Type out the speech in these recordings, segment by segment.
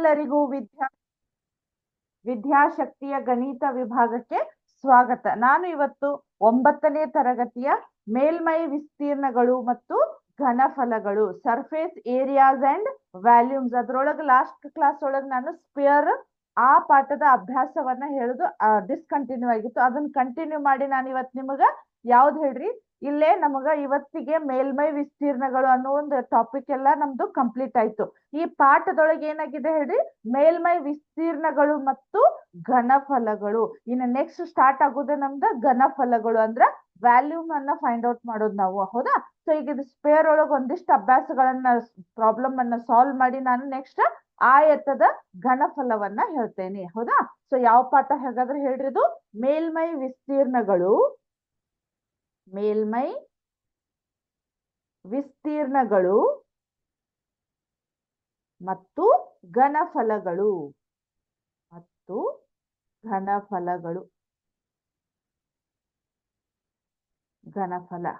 ನಿಮ್ಮೆಲ್ಲರಿಗೂ ವಿದ್ಯಾಶಕ್ತಿಯ ಗಣಿತ ವಿಭಾಗಕ್ಕೆ ಸ್ವಾಗತ. ನಾನು ಇವತ್ತು 9ನೇ ತರಗತಿಯ ಮೇಲ್ಮೈ ವಿಸ್ತೀರ್ಣಗಳು ಮತ್ತು ಘನಫಲಗಳು ಸರ್ಫೇಸ್ ಏರಿಯಾಸ್ ಅಂಡ್ ವ್ಯಾಲ್ಯೂಮ್ಸ್ ಅದರೊಳಗೆ ಲಾಸ್ಟ್ ಕ್ಲಾಸ್ ಒಳಗೆ ನಾನು ಸ್ಪಿಯರ್ ಆ ಪಾಠದ ಅಭ್ಯಾಸವನ್ನ ಹೇಳುದು ಡಿಸ್ಕಂಟಿನ್ಯೂ ಆಗಿತ್ತು. ಅದನ್ನ ಕಂಟಿನ್ಯೂ ಮಾಡಿ ನಾನು ಇವತ್ತು ನಿಮಗ ಯಾವ್ದು ಹೇಳ್ರಿ, ಇಲ್ಲೇ ನಮಗ ಇವತ್ತಿಗೆ ಮೇಲ್ಮೈ ವಿಸ್ತೀರ್ಣಗಳು ಅನ್ನೋ ಒಂದು ಟಾಪಿಕ್ ಎಲ್ಲ ನಮ್ದು ಕಂಪ್ಲೀಟ್ ಆಯ್ತು. ಈ ಪಾಠದೊಳಗೆ ಏನಾಗಿದೆ ಹೇಳ್ರಿ, ಮೇಲ್ಮೈ ವಿಸ್ತೀರ್ಣಗಳು ಮತ್ತು ಘನಫಲಗಳು. ಇನ್ನು ನೆಕ್ಸ್ಟ್ ಸ್ಟಾರ್ಟ್ ಆಗೋದೇ ನಮ್ದು ಘನಫಲಗಳು ಅಂದ್ರ ವ್ಯಾಲ್ಯೂಮ್ ಅನ್ನ ಫೈಂಡ್ ಔಟ್ ಮಾಡೋದು ನಾವು, ಹೌದಾ? ಸೊ ಈಗ ಇದು ಸ್ಪೇರ್ ಒಳಗೆ ಒಂದಿಷ್ಟು ಅಭ್ಯಾಸಗಳನ್ನ ಪ್ರಾಬ್ಲಮ್ ಅನ್ನ ಸಾಲ್ವ್ ಮಾಡಿ ನಾನು ನೆಕ್ಸ್ಟ್ ಆಯತದ ಘನಫಲವನ್ನ ಹೇಳ್ತೇನೆ, ಹೌದಾ? ಸೊ ಯಾವ ಪಾಠ ಹಾಗಾದ್ರೆ ಹೇಳ್ರಿ, ಇದು ಮೇಲ್ಮೈ ವಿಸ್ತೀರ್ಣಗಳು ಮತ್ತು ಘನಫಲಗಳು ಘನಫಲ,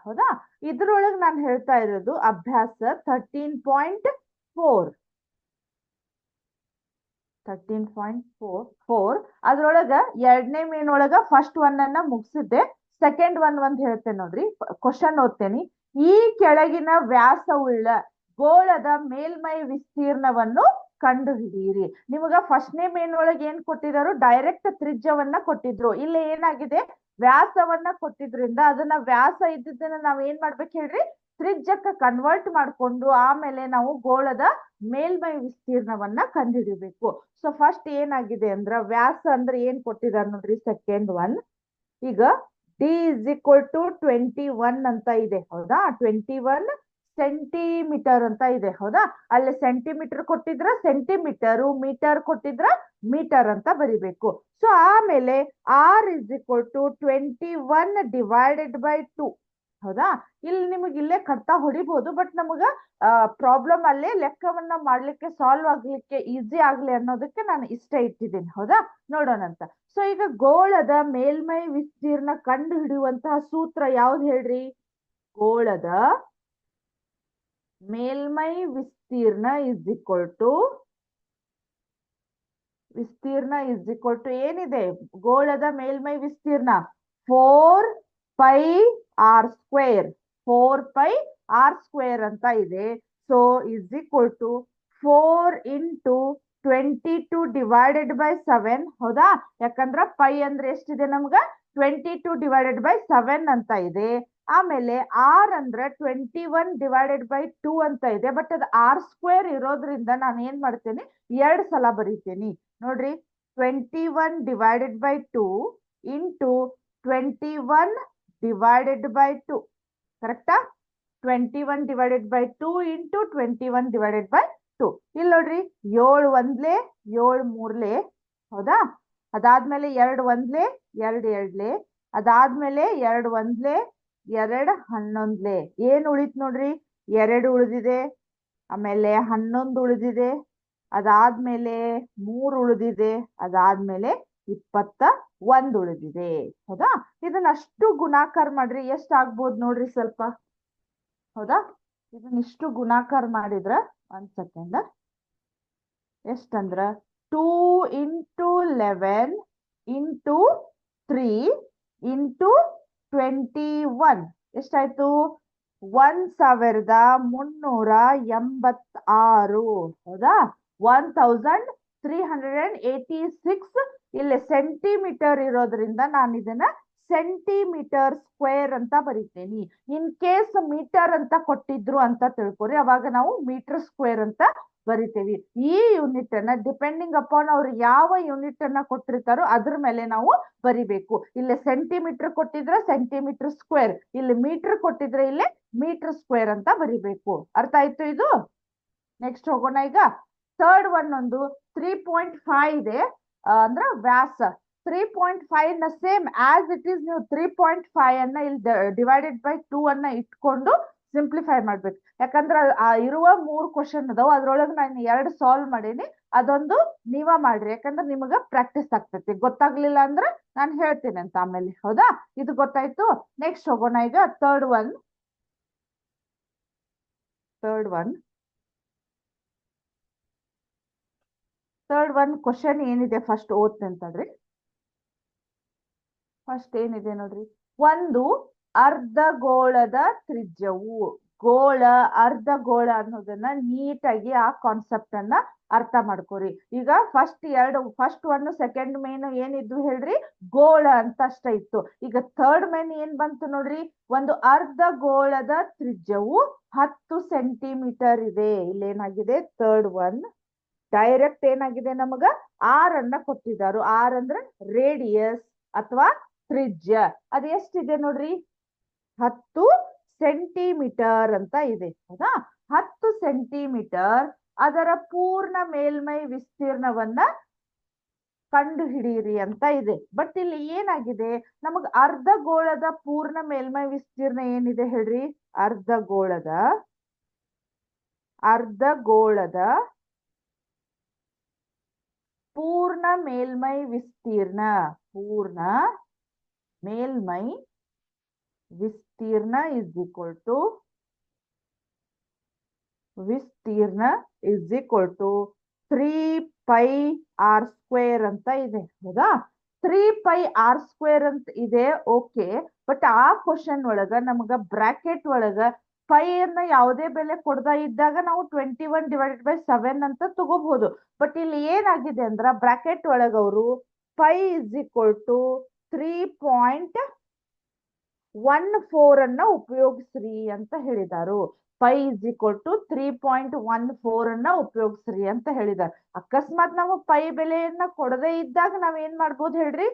ಹೌದಾ? ಇದ್ರೊಳಗೆ ನಾನು ಹೇಳ್ತಾ ಇರೋದು ಅಭ್ಯಾಸ 13.4 ಅದ್ರೊಳಗ ಎರಡನೇ ಮೇನ್ ಒಳಗ ಫಸ್ಟ್ ಒನ್ ಅನ್ನ ಮುಗಿಸಿದ್ದೆ. ಸೆಕೆಂಡ್ ಒಂದ್ ಹೇಳ್ತೇನೆ ನೋಡ್ರಿ, ಕ್ವಶನ್ ಓದ್ತೇನೆ. ಈ ಕೆಳಗಿನ ವ್ಯಾಸವುಳ್ಳ ಗೋಳದ ಮೇಲ್ಮೈ ವಿಸ್ತೀರ್ಣವನ್ನು ಕಂಡು ಹಿಡಿಯಿರಿ. ನಿಮಗ ಫಸ್ಟ್ನೇ ಮೇನ್ ಒಳಗೆ ಏನ್ ಕೊಟ್ಟಿದ್ರು, ಡೈರೆಕ್ಟ್ ತ್ರಿಜ್ಯವನ್ನ ಕೊಟ್ಟಿದ್ರು. ಇಲ್ಲಿ ಏನಾಗಿದೆ, ವ್ಯಾಸವನ್ನ ಕೊಟ್ಟಿದ್ರಿಂದ ಅದನ್ನ ವ್ಯಾಸ ಇದ್ದದನ್ನ ನಾವ್ ಏನ್ ಮಾಡ್ಬೇಕು ಹೇಳ್ರಿ, ತ್ರಿಜ್ಯಕ್ಕೆ ಕನ್ವರ್ಟ್ ಮಾಡ್ಕೊಂಡು ಆಮೇಲೆ ನಾವು ಗೋಳದ ಮೇಲ್ಮೈ ವಿಸ್ತೀರ್ಣವನ್ನ ಕಂಡುಹಿಡಿಬೇಕು. ಸೊ ಫಸ್ಟ್ ಏನಾಗಿದೆ ಅಂದ್ರ, ವ್ಯಾಸ ಅಂದ್ರೆ ಏನ್ ಕೊಟ್ಟಿದಾರ ನೋಡ್ರಿ, ಸೆಕೆಂಡ್ ಒನ್. ಈಗ ಡಿ ಇಸ್ ಈಕ್ವಲ್ ಟು 21 ಅಂತ ಇದೆ, ಹೌದಾ? 21 ಸೆಂಟಿಮೀಟರ್ ಅಂತ ಇದೆ, ಹೌದಾ? ಅಲ್ಲಿ ಸೆಂಟಿಮೀಟರ್ ಕೊಟ್ಟಿದ್ರ ಸೆಂಟಿಮೀಟರು, ಮೀಟರ್ ಕೊಟ್ಟಿದ್ರ ಮೀಟರ್ ಅಂತ ಬರಿಬೇಕು. ಸೊ ಆಮೇಲೆ R is equal to 21 divided by 2, ಹೌದಾ? ಇಲ್ಲಿ ನಿಮಗೆ ಇಲ್ಲೇ ಕಟ್ತಾ ಹೊಡಿಬಹುದು, ಬಟ್ ನಮಗ ಪ್ರಾಬ್ಲಮ್ ಅಲ್ಲೇ ಲೆಕ್ಕವನ್ನ ಮಾಡ್ಲಿಕ್ಕೆ ಸಾಲ್ವ್ ಆಗ್ಲಿಕ್ಕೆ ಈಸಿ ಆಗ್ಲಿ ಅನ್ನೋದಕ್ಕೆ ನಾನು ಇಷ್ಟ ಇಟ್ಟಿದ್ದೀನಿ, ಹೌದಾ? ನೋಡೋಣ ಅಂತ. ಸೊ ಈಗ ಗೋಳದ ಮೇಲ್ಮೈ ವಿಸ್ತೀರ್ಣ ಕಂಡು ಹಿಡಿಯುವಂತಹ ಸೂತ್ರ ಯಾವ್ದು ಹೇಳ್ರಿ? ಗೋಳದ ಮೇಲ್ಮೈ ವಿಸ್ತೀರ್ಣ ಇಸ್ ಈಕ್ವಲ್ ಟು ಏನಿದೆ, ಗೋಳದ ಮೇಲ್ಮೈ ವಿಸ್ತೀರ್ಣ 4πr² ಅಂತ ಇದೆ. So is equal to 4 into 22 divided by 7, ಹೌದಾ? ಯಾಕಂದ್ರ ಪೈ ಅಂದ್ರೆ ಎಷ್ಟಿದೆ ನಮ್ಗ, 22 ಡಿವೈಡೆಡ್ ಬೈ 7 ಅಂತ ಇದೆ. ಆಮೇಲೆ ಆರ್ ಅಂದ್ರೆ 21 ಡಿವೈಡೆಡ್ ಬೈ 2 ಅಂತ ಇದೆ. ಬಟ್ ಅದು r² ಇರೋದ್ರಿಂದ ನಾನು ಏನ್ ಮಾಡ್ತೇನೆ, 2 ಸಲ ಬರೀತೇನೆ ನೋಡ್ರಿ. 21 divided by 2 into 21 divided by 2, ಕರೆಕ್ಟಾ? 21 divided by 2 into 21 divided by 2. ಇಲ್ಲಿ ನೋಡ್ರಿ, 7 ಒಂದ್ಲೆ 7 ಮೂರ್ಲೆ, ಹೌದಾ? ಅದಾದ್ಮೇಲೆ 2 ಒಂದ್ಲೆ 2 ಎರಡ್ಲೆ, ಅದಾದ್ಮೇಲೆ 2 ಒಂದ್ಲೆ 2 11ಲೆ. ಏನ್ ಉಳಿತ್ ನೋಡ್ರಿ, 2 ಉಳಿದಿದೆ, ಆಮೇಲೆ 11 ಉಳಿದಿದೆ, ಅದಾದ್ಮೇಲೆ 3 ಉಳಿದಿದೆ, ಅದಾದ್ಮೇಲೆ 21 ಉಳಿದಿದೆ, ಹೌದಾ? ಇದನ್ನ ಅಷ್ಟು ಗುಣಾಕಾರ ಮಾಡ್ರಿ, ಎಷ್ಟ್ ಆಗ್ಬೋದು ನೋಡ್ರಿ ಸ್ವಲ್ಪ, ಹೌದಾ? ಇದನ್ನ ಇಷ್ಟು ಗುಣಾಕಾರ ಮಾಡಿದ್ರ, 1 ಸೆಕೆಂಡ್, ಎಷ್ಟಂದ್ರ 2 ಇಂಟು 11 ಇಂಟು 3 ಇಂಟು 21 ಎಷ್ಟಾಯ್ತು? 1386, ಹೌದಾ? 1386. ಇಲ್ಲಿ ಸೆಂಟಿಮೀಟರ್ ಇರೋದ್ರಿಂದ ನಾನು ಇದನ್ನ ಸೆಂಟಿಮೀಟರ್ ಸ್ಕ್ವೇರ್ ಅಂತ ಬರೀತೇನೆ. ಇನ್ ಕೇಸ್ ಮೀಟರ್ ಅಂತ ಕೊಟ್ಟಿದ್ರು ಅಂತ ತಿಳ್ಕೊರಿ, ಅವಾಗ ನಾವು ಮೀಟರ್ ಸ್ಕ್ವೇರ್ ಅಂತ ಬರಿತೇವಿ. ಈ ಯೂನಿಟ್ ಅನ್ನ ಡಿಪೆಂಡಿಂಗ್ ಅಪಾನ್ ಅವ್ರು ಯಾವ ಯೂನಿಟ್ ಅನ್ನ ಕೊಟ್ಟಿರ್ತಾರೋ ಅದ್ರ ಮೇಲೆ ನಾವು ಬರಿಬೇಕು. ಇಲ್ಲಿ ಸೆಂಟಿಮೀಟರ್ ಕೊಟ್ಟಿದ್ರೆ ಸೆಂಟಿಮೀಟರ್ ಸ್ಕ್ವೇರ್, ಇಲ್ಲಿ ಮೀಟರ್ ಕೊಟ್ಟಿದ್ರೆ ಇಲ್ಲಿ ಮೀಟರ್ ಸ್ಕ್ವೇರ್ ಅಂತ ಬರಿಬೇಕು. ಅರ್ಥ ಆಯ್ತು ಇದು? ನೆಕ್ಸ್ಟ್ ಹೋಗೋಣ. ಈಗ ಥರ್ಡ್ ಒನ್ ಒಂದು 3.5 ಇದೆ, ಅಂದ್ರ ವ್ಯಾಸ 3.5 ನ ಸೇಮ್ ಆಸ್ ಇಟ್ ಈಸ್ ನೀವು 3.5 ಅನ್ನ ಇಲ್ಲಿ ಡಿವೈಡೆಡ್ ಬೈ 2 ಅನ್ನ ಇಟ್ಕೊಂಡು ಸಿಂಪ್ಲಿಫೈ ಮಾಡ್ಬೇಕು. ಯಾಕಂದ್ರೆ ಇರುವ 3 ಕ್ವಶನ್ ಅದಾವ, ಅದ್ರೊಳಗೆ ನಾನು 2 ಸಾಲ್ವ್ ಮಾಡೀನಿ. ಅದೊಂದು ನೀವ ಮಾಡ್ರಿ, ಯಾಕಂದ್ರೆ ನಿಮಗ ಪ್ರಾಕ್ಟೀಸ್ ಆಗ್ತೈತಿ. ಗೊತ್ತಾಗ್ಲಿಲ್ಲ ಅಂದ್ರೆ ನಾನು ಹೇಳ್ತೀನಿ ಅಂತ ಆಮೇಲೆ, ಹೌದಾ? ಇದು ಗೊತ್ತಾಯ್ತು. ನೆಕ್ಸ್ಟ್ ಹೋಗೋಣ. ಈಗ third one third one question ಏನಿದೆ ಫಸ್ಟ್ ಓದ್ತೆ ಅಂತಂದ್ರಿ. ಫಸ್ಟ್ ಏನಿದೆ ನೋಡ್ರಿ, ಒಂದು ಅರ್ಧಗೋಳದ ತ್ರಿಜ್ಯವು, ಗೋಳ ಅರ್ಧಗೋಳ ಅನ್ನೋದನ್ನ ನೀಟಾಗಿ ಆ ಕಾನ್ಸೆಪ್ಟ್ ಅನ್ನ ಅರ್ಥ ಮಾಡ್ಕೋರಿ. ಈಗ ಫಸ್ಟ್ ಒನ್ ಸೆಕೆಂಡ್ ಮೇನ್ ಏನಿದ್ದು ಹೇಳ್ರಿ, ಗೋಳ ಅಂತ ಅಷ್ಟ ಇತ್ತು. ಈಗ ಥರ್ಡ್ ಮೇನ್ ಏನ್ ಬಂತು ನೋಡ್ರಿ, ಒಂದು ಅರ್ಧಗೋಳದ ತ್ರಿಜ್ಯವು 10 ಸೆಂಟಿಮೀಟರ್ ಇದೆ. ಇಲ್ಲೇನಾಗಿದೆ, ಥರ್ಡ್ ಒನ್ ಡೈರೆಕ್ಟ್ ಏನಾಗಿದೆ, ನಮಗ ಆರ್ ಅನ್ನ ಕೊಟ್ಟಿದ್ದಾರೆ. ಆರ್ ಅಂದ್ರೆ ರೇಡಿಯಸ್ ಅಥವಾ ತ್ರಿಜ್ಯ. ಅದು ಎಷ್ಟಿದೆ ನೋಡ್ರಿ, 10 ಸೆಂಟಿಮೀಟರ್ ಅಂತ ಇದೆ. ಹೌದಾ, 10 ಸೆಂಟಿಮೀಟರ್. ಅದರ ಪೂರ್ಣ ಮೇಲ್ಮೈ ವಿಸ್ತೀರ್ಣವನ್ನ ಕಂಡು ಹಿಡಿಯಿರಿ ಅಂತ ಇದೆ. ಬಟ್ ಇಲ್ಲಿ ಏನಾಗಿದೆ, ನಮಗ್ ಅರ್ಧಗೋಳದ ಪೂರ್ಣ ಮೇಲ್ಮೈ ವಿಸ್ತೀರ್ಣ ಏನಿದೆ ಹೇಳ್ರಿ, ಅರ್ಧಗೋಳದ ಪೂರ್ಣ ಮೇಲ್ಮೈ ವಿಸ್ತೀರ್ಣ, ಪೂರ್ಣ ಮೇಲ್ಮೈ ವಿಸ್ತೀರ್ಣ ಇಸ್ ಈಕ್ವಲ್ ಟು ವಿಸ್ತೀರ್ಣ ಇಸ್ ಈಕ್ವಲ್ ಟು 3πr² ಅಂತ ಇದೆ. ಹೌದಾ, 3πr² ಅಂತ ಇದೆ. ಓಕೆ, ಬಟ್ ಆ ಕ್ವಶನ್ ಒಳಗ ನಮಗ ಬ್ರಾಕೆಟ್ ಒಳಗ ಪೈ ಅನ್ನ ಯಾವುದೇ ಬೆಲೆ ಕೊಡದ ಇದ್ದಾಗ ನಾವು 21/7 ಅಂತ ತಗೋಬಹುದು. ಬಟ್ ಇಲ್ಲಿ ಏನಾಗಿದೆ ಅಂದ್ರ ಬ್ರಾಕೆಟ್ ಒಳಗ ಅವರು ಪೈ ಇಸ್ ಈಕ್ವಲ್ ಟು 3.14 ಅನ್ನ ಉಪಯೋಗಿಸ್ರಿ ಅಂತ ಹೇಳಿದಾರು. ಪೈ ಇಸ್ ಈಕ್ವಲ್ ಟು 3.14 ಅನ್ನ ಉಪಯೋಗಿಸ್ರಿ ಅಂತ ಹೇಳಿದಾರೆ. ಅಕಸ್ಮಾತ್ ನಾವು ಪೈ ಬೆಲೆಯನ್ನ ಕೊಡದೇ ಇದ್ದಾಗ ನಾವ್ ಏನ್ ಮಾಡ್ಬೋದು ಹೇಳ್ರಿ,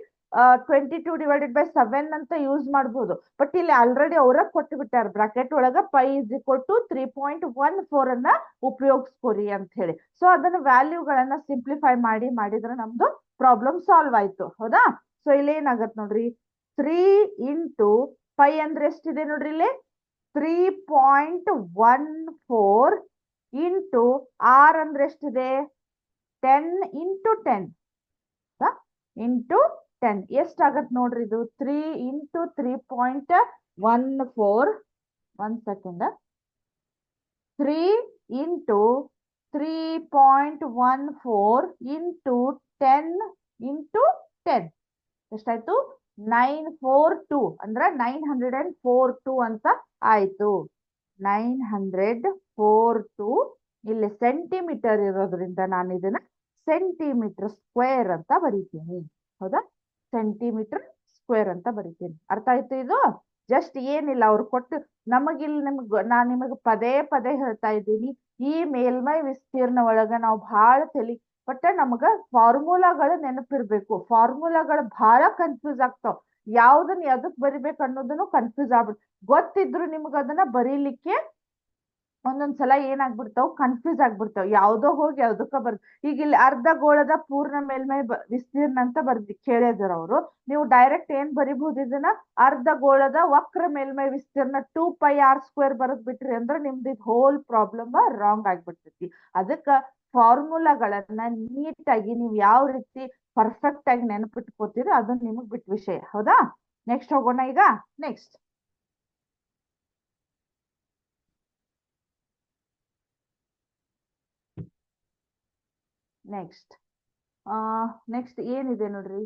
22/7 ಅಂತ ಯೂಸ್ ಮಾಡ್ಬೋದು. ಬಟ್ ಇಲ್ಲಿ ಆಲ್ರೆಡಿ ಅವರ ಕೊಟ್ಟು ಬಿಟ್ಟಾರ ಬ್ರಾಕೆಟ್ ಒಳಗ ಪೈ ಇಸ್ ಈಕ್ವಲ್ ಟು 3.14 ಅನ್ನ ಉಪಯೋಗಿಸ್ಕೊರಿ ಅಂತ ಹೇಳಿ. ಸೊ ಅದನ್ನ ವ್ಯಾಲ್ಯೂಗಳನ್ನ ಸಿಂಪ್ಲಿಫೈ ಮಾಡಿದ್ರೆ ನಮ್ದು ಪ್ರಾಬ್ಲಮ್ ಸಾಲ್ವ್ ಆಯ್ತು. ಹೌದಾ, ಸೊ ಇಲ್ಲಿ ಏನಾಗತ್ ನೋಡ್ರಿ, 3 ಇಂಟು ಪೈ ಅಂದ್ರೆ ಎಷ್ಟಿದೆ ನೋಡ್ರಿ, ಇಲ್ಲಿ 3.14 ಇಂಟು ಆರ್ ಅಂದ್ರೆ ಎಷ್ಟಿದೆ, 10 ಇಂಟು 10 ಇಂಟು 10 ಎಷ್ಟಾಗತ್ ನೋಡ್ರಿ, ಇದು 3 into 3.14, 1 second, 3 into 3.14 into 10 into 10 ಎಷ್ಟಾಯ್ತು, 942 ಅಂದ್ರ 942 ಅಂತ ಆಯ್ತು. 942 ಇಲ್ಲಿ ಸೆಂಟಿಮೀಟರ್ ಇರೋದ್ರಿಂದ ನಾನು ಇದನ್ನ ಸೆಂಟಿಮೀಟರ್ ಸ್ಕ್ವೇರ್ ಅಂತ ಬರೀತೀನಿ. ಹೌದಾ, ಸೆಂಟಿಮೀಟರ್ ಸ್ಕ್ವೇರ್ ಅಂತ ಬರೀತೀನಿ. ಅರ್ಥ ಆಯ್ತು ಇದು? ಜಸ್ಟ್ ಏನಿಲ್ಲ, ಅವ್ರು ಕೊಟ್ಟು ನಮಗಿಲ್ಲಿ ನಾನ್ ನಿಮಗೆ ಪದೇ ಪದೇ ಹೇಳ್ತಾ ಇದ್ದೀನಿ, ಈ ಮೇಲ್ಮೈ ವಿಸ್ತೀರ್ಣ ಒಳಗ ನಾವು ಬಹಳ ಬಟ್ ನಮಗ ಫಾರ್ಮುಲಾಗಳು ನೆನಪಿರ್ಬೇಕು. ಫಾರ್ಮುಲಾಗಳು ಬಹಳ ಕನ್ಫ್ಯೂಸ್ ಆಗ್ತಾವ. ಯಾವ್ದನ್ನ ಎದಕ್ ಬರಿಬೇಕು ಅನ್ನೋದನ್ನು ಕನ್ಫ್ಯೂಸ್ ಆಗ್ಬಿಡ್ತು. ಗೊತ್ತಿದ್ರು ನಿಮ್ಗ ಅದನ್ನ ಬರೀಲಿಕ್ಕೆ ಒಂದೊಂದ್ಸಲ ಏನಾಗ್ಬಿಡ್ತಾವ್, ಕನ್ಫ್ಯೂಸ್ ಆಗ್ಬಿಡ್ತಾವ್. ಯಾವ್ದೋ ಹೋಗಿ ಯಾವ್ದಕ್ಕ ಈಗ ಇಲ್ಲಿ ಅರ್ಧಗೋಳದ ಪೂರ್ಣ ಮೇಲ್ಮೈ ವಿಸ್ತೀರ್ಣ ಅಂತ ಕೇಳಿದ್ರ ಅವರು. ನೀವು ಡೈರೆಕ್ಟ್ ಏನ್ ಬರಿಬಹುದು, ಇದನ್ನ ಅರ್ಧಗೋಳದ ವಕ್ರ ಮೇಲ್ಮೈ ವಿಸ್ತೀರ್ಣ 2πr² ಬರದ್ ಬಿಟ್ರಿ ಅಂದ್ರೆ ನಿಮ್ದು ಹೋಲ್ ಪ್ರಾಬ್ಲಮ್ ರಾಂಗ್ ಆಗ್ಬಿಡ್ತೈತಿ. ಅದಕ್ಕ ಫಾರ್ಮುಲಾಗಳನ್ನ ನೀಟಾಗಿ ನೀವು ಯಾವ ರೀತಿ ಪರ್ಫೆಕ್ಟ್ ಆಗಿ ನೆನಪಿಟ್ಕೋತೀರಿ ಅದನ್ನ ನಿಮಗ್ ಬಿಟ್ಟ ವಿಷಯ. ಹೌದಾ, ನೆಕ್ಸ್ಟ್ ಹೋಗೋಣ. ಈಗ ನೆಕ್ಸ್ಟ್ ನೆಕ್ಸ್ಟ್ ಏನಿದೆ ನೋಡ್ರಿ,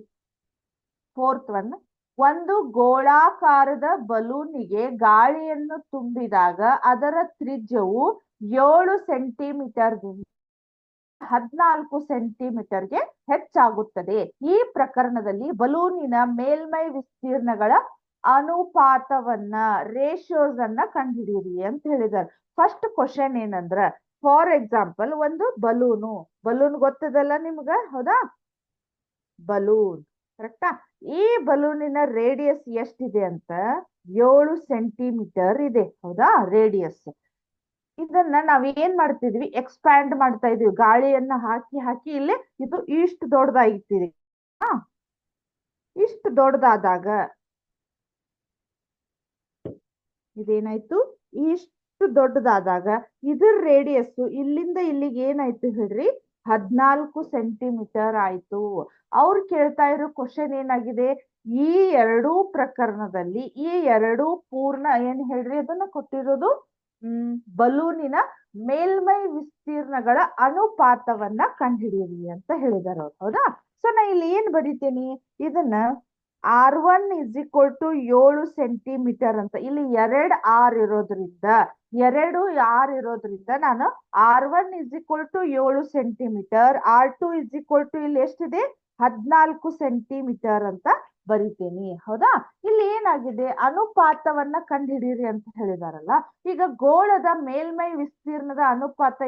ಫೋರ್ತ್ ಒನ್. ಒಂದು ಗೋಳಾಕಾರದ ಬಲೂನಿಗೆ ಗಾಳಿಯನ್ನು ತುಂಬಿದಾಗ ಅದರ ತ್ರಿಜ್ಯವು 7 ಸೆಂಟಿಮೀಟರ್ದಿಂದ 14 ಸೆಂಟಿಮೀಟರ್ಗೆ ಹೆಚ್ಚಾಗುತ್ತದೆ. ಈ ಪ್ರಕರಣದಲ್ಲಿ ಬಲೂನಿನ ಮೇಲ್ಮೈ ವಿಸ್ತೀರ್ಣಗಳ ಅನುಪಾತವನ್ನ, ರೇಷಿಯೋಸ್ ಅನ್ನ ಕಂಡುಹಿಡಿಯಿರಿ ಅಂತ ಹೇಳಿದ್ದಾರೆ. ಫಸ್ಟ್ ಕ್ವಶನ್ ಏನಂದ್ರ, ಫಾರ್ ಎಕ್ಸಾಂಪಲ್ ಒಂದು ಬಲೂನ್ ಗೊತ್ತದಲ್ಲ ನಿಮ್ಗ? ಹೌದಾ, ಬಲೂನ್ ಕರೆಕ್ಟಾ? ಈ ಬಲೂನಿನ ರೇಡಿಯಸ್ ಎಷ್ಟಿದೆ ಅಂತ 7 ಸೆಂಟಿಮೀಟರ್ ಇದೆ. ಹೌದಾ, ರೇಡಿಯಸ್. ಇದನ್ನ ನಾವ್ ಏನ್ ಮಾಡ್ತಿದ್ವಿ, ಎಕ್ಸ್ಪ್ಯಾಂಡ್ ಮಾಡ್ತಾ ಇದೀವಿ. ಗಾಳಿಯನ್ನ ಹಾಕಿ ಹಾಕಿ ಇಲ್ಲಿ ಇದು ಇಷ್ಟು ದೊಡ್ಡದಾಗಿರ್ತೀವಿ. ಇಷ್ಟು ದೊಡ್ಡದಾದಾಗ ಇದೇನಾಯ್ತು, ಇಷ್ಟು ದೊಡ್ಡದಾದಾಗ ಇದ್ರ ರೇಡಿಯಸ್ ಇಲ್ಲಿಂದ ಇಲ್ಲಿಗೆ ಏನಾಯ್ತು ಹೇಳ್ರಿ, 14 ಸೆಂಟಿಮೀಟರ್ ಆಯ್ತು. ಅವ್ರು ಕೇಳ್ತಾ ಇರೋ ಕ್ವಶನ್ ಏನಾಗಿದೆ, ಈ ಎರಡೂ ಪ್ರಕರಣದಲ್ಲಿ ಈ ಎರಡೂ ಪೂರ್ಣ ಏನ್ ಹೇಳ್ರಿ, ಅದನ್ನ ಕೊಟ್ಟಿರೋದು ಬಲೂನಿನ ಮೇಲ್ಮೈ ವಿಸ್ತೀರ್ಣಗಳ ಅನುಪಾತವನ್ನ ಕಂಡುಹಿಡಿಯಿರಿ ಅಂತ ಹೇಳಿದಾರೆ ಅವ್ರು. ಹೌದಾ? ಸೊ ನಾ ಇಲ್ಲಿ ಏನ್ ಬರೀತೇನಿ, ಇದನ್ನ R1 = 7 ಸೆಂಟಿಮೀಟರ್ ಅಂತ. ಇಲ್ಲಿ 2 R ಇರೋದ್ರಿಂದ ನಾನು R1 = 7 ಸೆಂಟಿಮೀಟರ್, R2 = ಇಲ್ಲಿ ಎಷ್ಟಿದೆ 14 ಸೆಂಟಿಮೀಟರ್ ಅಂತ ಬರಿತೇನಿ. ಹೌದಾ? ಇಲ್ಲಿ ಏನಾಗಿದೆ, ಅನುಪಾತವನ್ನ ಕಂಡುಹಿಡಿಯಿರಿ ಅಂತ ಹೇಳಿದಾರಲ್ಲ. ಈಗ ಗೋಳದ ಮೇಲ್ಮೈ ವಿಸ್ತೀರ್ಣದ ಅನುಪಾತ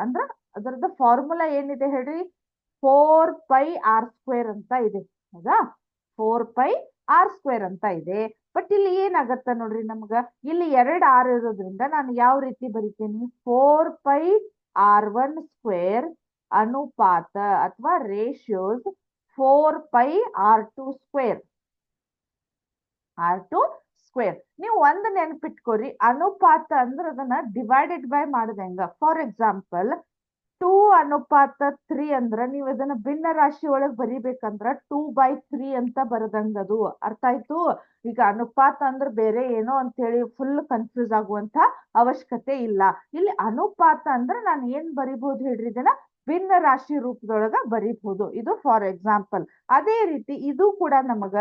ಅಂದ್ರ ಅದರದ ಫಾರ್ಮುಲಾ ಏನಿದೆ ಹೇಳ್ರಿ, 4πr² ಅಂತ ಇದೆ. ಹೌದಾ? 4πr² ಅಂತ ಇದೆ. ಬಟ್ ಇಲ್ಲಿ ಏನಾಗತ್ತ ನೋಡ್ರಿ, ನಮ್ಗ ಇಲ್ಲಿ 2 R ಇರೋದ್ರಿಂದ ನಾನು ಯಾವ ರೀತಿ ಬರಿತೇನಿ, 4πr1² ಅನುಪಾತ ಅಥವಾ ರೇಷಿಯೋಸ್ 4πr2². ನೀವು ಒಂದು ನೆನಪಿಟ್ಕೋರಿ, ಅನುಪಾತ ಅಂದ್ರೆ ಅದನ್ನ ಡಿವೈಡೆಡ್ ಬೈ ಮಾಡದಂಗ. ಫಾರ್ ಎಕ್ಸಾಂಪಲ್ 2:3 ಅಂದ್ರ ನೀವು ಅದನ್ನ ಭಿನ್ನ ರಾಶಿ ಒಳಗ್ ಬರಿಬೇಕಂದ್ರ 2/3 ಅಂತ ಬರದಂಗ. ಅದು ಅರ್ಥ ಆಯ್ತು? ಈಗ ಅನುಪಾತ ಅಂದ್ರೆ ಬೇರೆ ಏನೋ ಅಂತ ಹೇಳಿ ಫುಲ್ ಕನ್ಫ್ಯೂಸ್ ಆಗುವಂತ ಅವಶ್ಯಕತೆ ಇಲ್ಲ. ಇಲ್ಲಿ ಅನುಪಾತ ಅಂದ್ರೆ ನಾನು ಏನ್ ಬರಿಬಹುದು ಹೇಳ್ರಿ, ಇದನ್ನ ಭಿನ್ನ ರಾಶಿ ರೂಪದೊಳಗ ಬರಿಬಹುದು. ಇದು ಫಾರ್ ಎಕ್ಸಾಂಪಲ್. ಅದೇ ರೀತಿ ಇದು ಕೂಡ ನಮಗ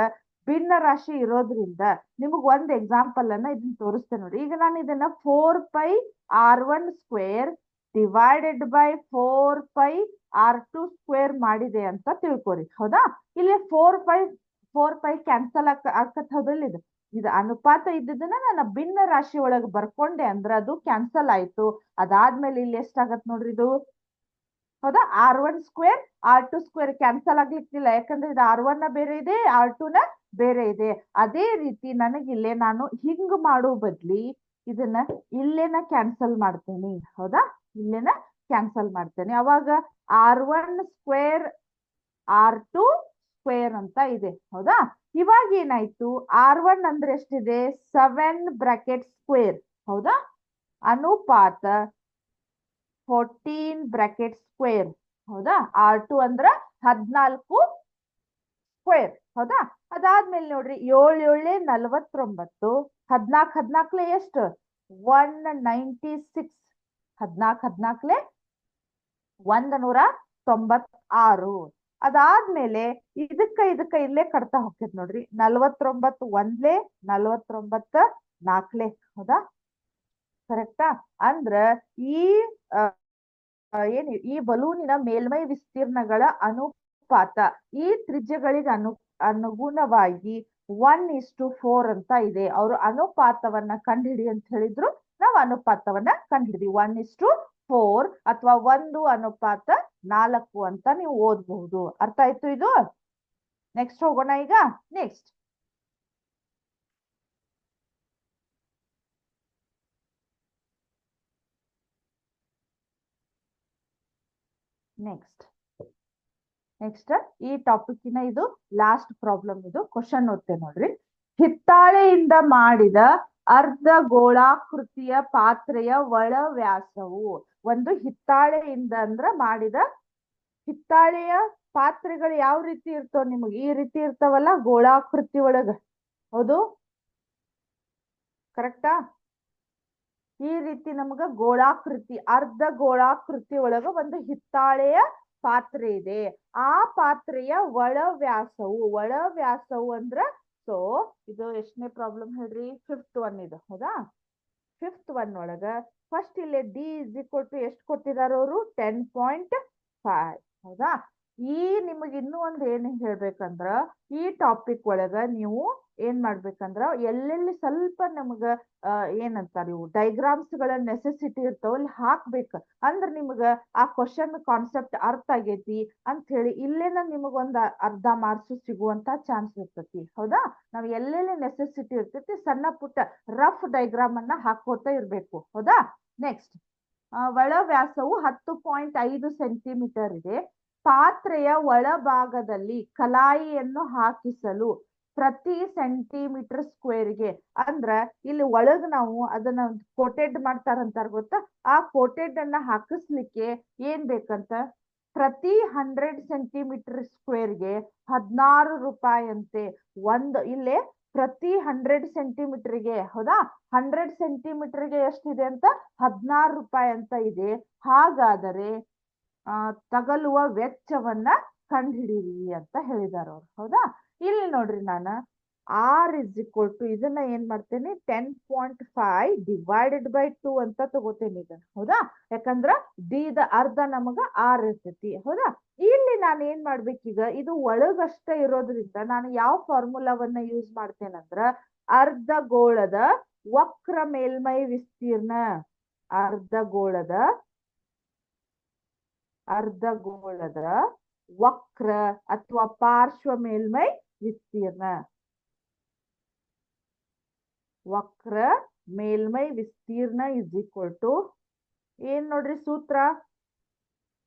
ಭಿನ್ನ ರಾಶಿ ಇರೋದ್ರಿಂದ ನಿಮಗ್ ಒಂದ್ ಎಕ್ಸಾಂಪಲ್ ಅನ್ನ ಇದನ್ನ ತೋರಿಸ್ತೇನೆ ನೋಡಿ. ಈಗ ನಾನು ಇದನ್ನ 4πr1² ಡಿವೈಡೆಡ್ ಬೈ 4πr2² ಮಾಡಿದೆ ಅಂತ ತಿಳ್ಕೊರಿ. ಹೌದಾ? ಇಲ್ಲಿ 4π ಕ್ಯಾನ್ಸಲ್ ಆಕತ್. ಹೌದಲ್ಲ? ಇದು ಅನುಪಾತ ಇದ್ದದನ್ನ ನಾನು ಭಿನ್ನ ರಾಶಿ ಒಳಗೆ ಬರ್ಕೊಂಡೆ ಅಂದ್ರ ಅದು ಕ್ಯಾನ್ಸಲ್ ಆಯ್ತು. ಅದಾದ್ಮೇಲೆ ಇಲ್ಲಿ ಎಷ್ಟಾಗತ್ ನೋಡ್ರಿ ಇದು. ಹೌದಾ? R1² R2² ಕ್ಯಾನ್ಸಲ್ ಆಗ್ಲಿಕ್ಕಿಲ್ಲ, ಯಾಕಂದ್ರೆ ಇದು R1 ಬೇರೆ ಇದೆ, R2 ಬೇರೆ ಇದೆ. ಅದೇ ರೀತಿ ನನಗಿಲ್ಲೇ ನಾನು ಹಿಂಗ್ ಮಾಡೋ ಬದ್ಲಿ ಇದನ್ನ ಇಲ್ಲೇನ ಕ್ಯಾನ್ಸಲ್ ಮಾಡ್ತೇನೆ. ಹೌದಾ? ಇಲ್ಲೇನ ಕ್ಯಾನ್ಸಲ್ ಮಾಡ್ತೇನೆ. ಅವಾಗ R1² R2² ಅಂತ ಇದೆ. ಹೌದಾ? ಇವಾಗ ಏನಾಯ್ತು, R1 ಅಂದ್ರೆ ಎಷ್ಟಿದೆ, 7 ಹೌದಾ? ಅನುಪಾತ 14 ಹೌದಾ? R2 ಅಂದ್ರ 14². ಹೌದಾ? ಅದಾದ್ಮೇಲೆ ನೋಡ್ರಿ, 7 49, 14 ಎಷ್ಟು, 196. 14 196. ಅದಾದ್ಮೇಲೆ ಇದಕ್ಕ ಇಲ್ಲೇ ಕಟ್ತಾ ಹೋಗ್ತೈತಿ ನೋಡ್ರಿ, 49 1 49 4. ಹೌದಾ? ಕರೆಕ್ಟಾ? ಅಂದ್ರ ಈ ಬಲೂನಿನ ಮೇಲ್ಮೈ ವಿಸ್ತೀರ್ಣಗಳ ಅನುಪಾತ ಈ ತ್ರಿಜ್ಯಗಳಿಗೆ ಅನುಗುಣವಾಗಿ 1:4 ಅಂತ ಇದೆ. ಅವರು ಅನುಪಾತವನ್ನ ಕಂಡುಹಿಡಿ ಅಂತ ಹೇಳಿದ್ರು, ನಾವು ಅನುಪಾತವನ್ನ ಕಂಡುಹಿಡಿದ್ವಿ. 1:4 ಅಥವಾ 1:4 ಅಂತ ನೀವು ಓದಬಹುದು. ಅರ್ಥ ಆಯ್ತು ಇದು? ನೆಕ್ಸ್ಟ್ ಹೋಗೋಣ. ಈಗ ನೆಕ್ಸ್ಟ್ ಈ ಟಾಪಿಕ್ನ ಇದು ಲಾಸ್ಟ್ ಪ್ರಾಬ್ಲಮ್. ಇದು ಕ್ವಶನ್ ಓದ್ತೆ ನೋಡ್ರಿ. ಹಿತ್ತಾಳೆಯಿಂದ ಮಾಡಿದ ಅರ್ಧ ಗೋಳಾಕೃತಿಯ ಪಾತ್ರೆಯ ಒಳ ವ್ಯಾಸವು. ಒಂದು ಹಿತ್ತಾಳೆಯಿಂದ ಮಾಡಿದ ಹಿತ್ತಾಳೆಯ ಪಾತ್ರೆಗಳು ಯಾವ ರೀತಿ ಇರ್ತಾವ, ನಿಮಗೆ ಈ ರೀತಿ ಇರ್ತಾವಲ್ಲ ಗೋಳಾಕೃತಿ ಒಳಗ. ಹೌದು? ಕರೆಕ್ಟಾ? ಈ ರೀತಿ ನಮಗ ಗೋಳಾಕೃತಿ, ಅರ್ಧ ಗೋಳಾಕೃತಿ ಒಳಗ ಒಂದು ಹಿತ್ತಾಳೆಯ ಪಾತ್ರೆ ಇದೆ. ಆ ಪಾತ್ರೆಯ ಒಳ ವ್ಯಾಸವು ಅಂದ್ರ, ಸೊ ಇದು ಎಷ್ಟನೇ ಪ್ರಾಬ್ಲಮ್ ಹೇಳ್ರಿ, 5th one ಇದು. ಹೌದಾ? 5th one ಒಳಗ ಫಸ್ಟ್ ಇಲ್ಲಿ D = ಎಷ್ಟು ಕೊಟ್ಟಿದಾರ ಅವರು, 10.5. ಹೌದಾ? ಈ ನಿಮಗ್ ಇನ್ನೂ ಒಂದ್ ಏನ್ ಹೇಳ್ಬೇಕಂದ್ರ, ಈ ಟಾಪಿಕ್ ಒಳಗ ನೀವು ಏನ್ ಮಾಡ್ಬೇಕಂದ್ರ ಎಲ್ಲೆಲ್ಲಿ ಸ್ವಲ್ಪ ನಮಗ ಏನಂತಾರ ಇವು ಡೈಗ್ರಾಮ್ಸ್ ಗಳ ನೆಸೆಸಿಟಿ ಇರ್ತಾವ, ಅಲ್ಲಿ ಹಾಕ್ಬೇಕು. ಅಂದ್ರ ನಿಮಗ ಆ ಕ್ವಶನ್ ಕಾನ್ಸೆಪ್ಟ್ ಅರ್ಥ ಆಗೈತಿ ಅಂತ ಹೇಳಿ ಇಲ್ಲೇನ ನಿಮಗೊಂದ್ ಅರ್ಧ ಮಾರ್ಕ್ಸ್ ಸಿಗುವಂತ ಚಾನ್ಸ್ ಇರ್ತೈತಿ. ಹೌದಾ? ನಾವ್ ಎಲ್ಲೆಲ್ಲಿ ನೆಸೆಸಿಟಿ ಇರ್ತೈತಿ ಸಣ್ಣ ಪುಟ್ಟ ರಫ್ ಡೈಗ್ರಾಮ್ ಅನ್ನ ಹಾಕೋತಾ ಇರ್ಬೇಕು. ಹೌದಾ? ನೆಕ್ಸ್ಟ್, ಒಳ ವ್ಯಾಸವು 10.5 ಸೆಂಟಿಮೀಟರ್ ಇದೆ. ಪಾತ್ರೆಯ ಒಳಭಾಗದಲ್ಲಿ ಕಲಾಯಿಯನ್ನು ಹಾಕಿಸಲು ಪ್ರತಿ ಸೆಂಟಿಮೀಟರ್²ಗೆ, ಅಂದ್ರ ಇಲ್ಲಿ ಒಳಗ್ ನಾವು ಅದನ್ನ ಕೋಟೆಡ್ ಮಾಡ್ತಾರಂತಾರ ಗೊತ್ತಾ, ಆ ಕೋಟೆಡ್ ಅನ್ನ ಹಾಕಿಸ್ಲಿಕ್ಕೆ ಏನ್ ಬೇಕಂತ, ಪ್ರತಿ 100 ಸೆಂಟಿಮೀಟರ್²ಗೆ 16 ರೂಪಾಯಿ ಅಂತೆ. ಇಲ್ಲೇ ಪ್ರತಿ 100 ಸೆಂಟಿಮೀಟರ್ಗೆ, ಹೌದಾ, 100 ಸೆಂಟಿಮೀಟರ್ಗೆ ಎಷ್ಟಿದೆ ಅಂತ 16 ರೂಪಾಯಿ ಅಂತ ಇದೆ. ಹಾಗಾದರೆ ತಗಲುವ ವೆಚ್ಚವನ್ನ ಕಂಡುಹಿಡಿಯಿರಿ ಅಂತ ಹೇಳಿದಾರ ಅವ್ರು. ಹೌದಾ, ಇಲ್ಲಿ ನೋಡ್ರಿ ನಾನು ಆರ್ ಇಸ್ ಈಕ್ವಲ್ ಟು ಇದನ್ನ ಏನ್ ಮಾಡ್ತೇನೆ 10.5 ಡಿವೈಡೆಡ್ ಬೈ 2 ಅಂತ ತಗೋತೇನೆ ಈಗ. ಹೌದಾ, ಯಾಕಂದ್ರ ಡಿ ದ ಅರ್ಧ ನಮಗ ಆರ್ ಇರ್ತೈತಿ. ಹೌದಾ, ಇಲ್ಲಿ ನಾನು ಏನ್ ಮಾಡ್ಬೇಕೀಗ, ಇದು ಒಳಗಷ್ಟೇ ಇರೋದ್ರಿಂದ ನಾನು ಯಾವ ಫಾರ್ಮುಲಾವನ್ನ ಯೂಸ್ ಮಾಡ್ತೇನಂದ್ರ ಅರ್ಧಗೋಳದ ವಕ್ರ ಮೇಲ್ಮೈ ವಿಸ್ತೀರ್ಣ, ಅರ್ಧಗೋಳದ ವಕ್ರ ಅಥವಾ ಪಾರ್ಶ್ವ ಮೇಲ್ಮೈ ವಿಸ್ತೀರ್ಣ, ವಕ್ರ ಮೇಲ್ಮೈ ವಿಸ್ತೀರ್ಣ ಇಸ್ ಈಕ್ವಲ್ ಟು ಏನ್ ನೋಡ್ರಿ ಸೂತ್ರ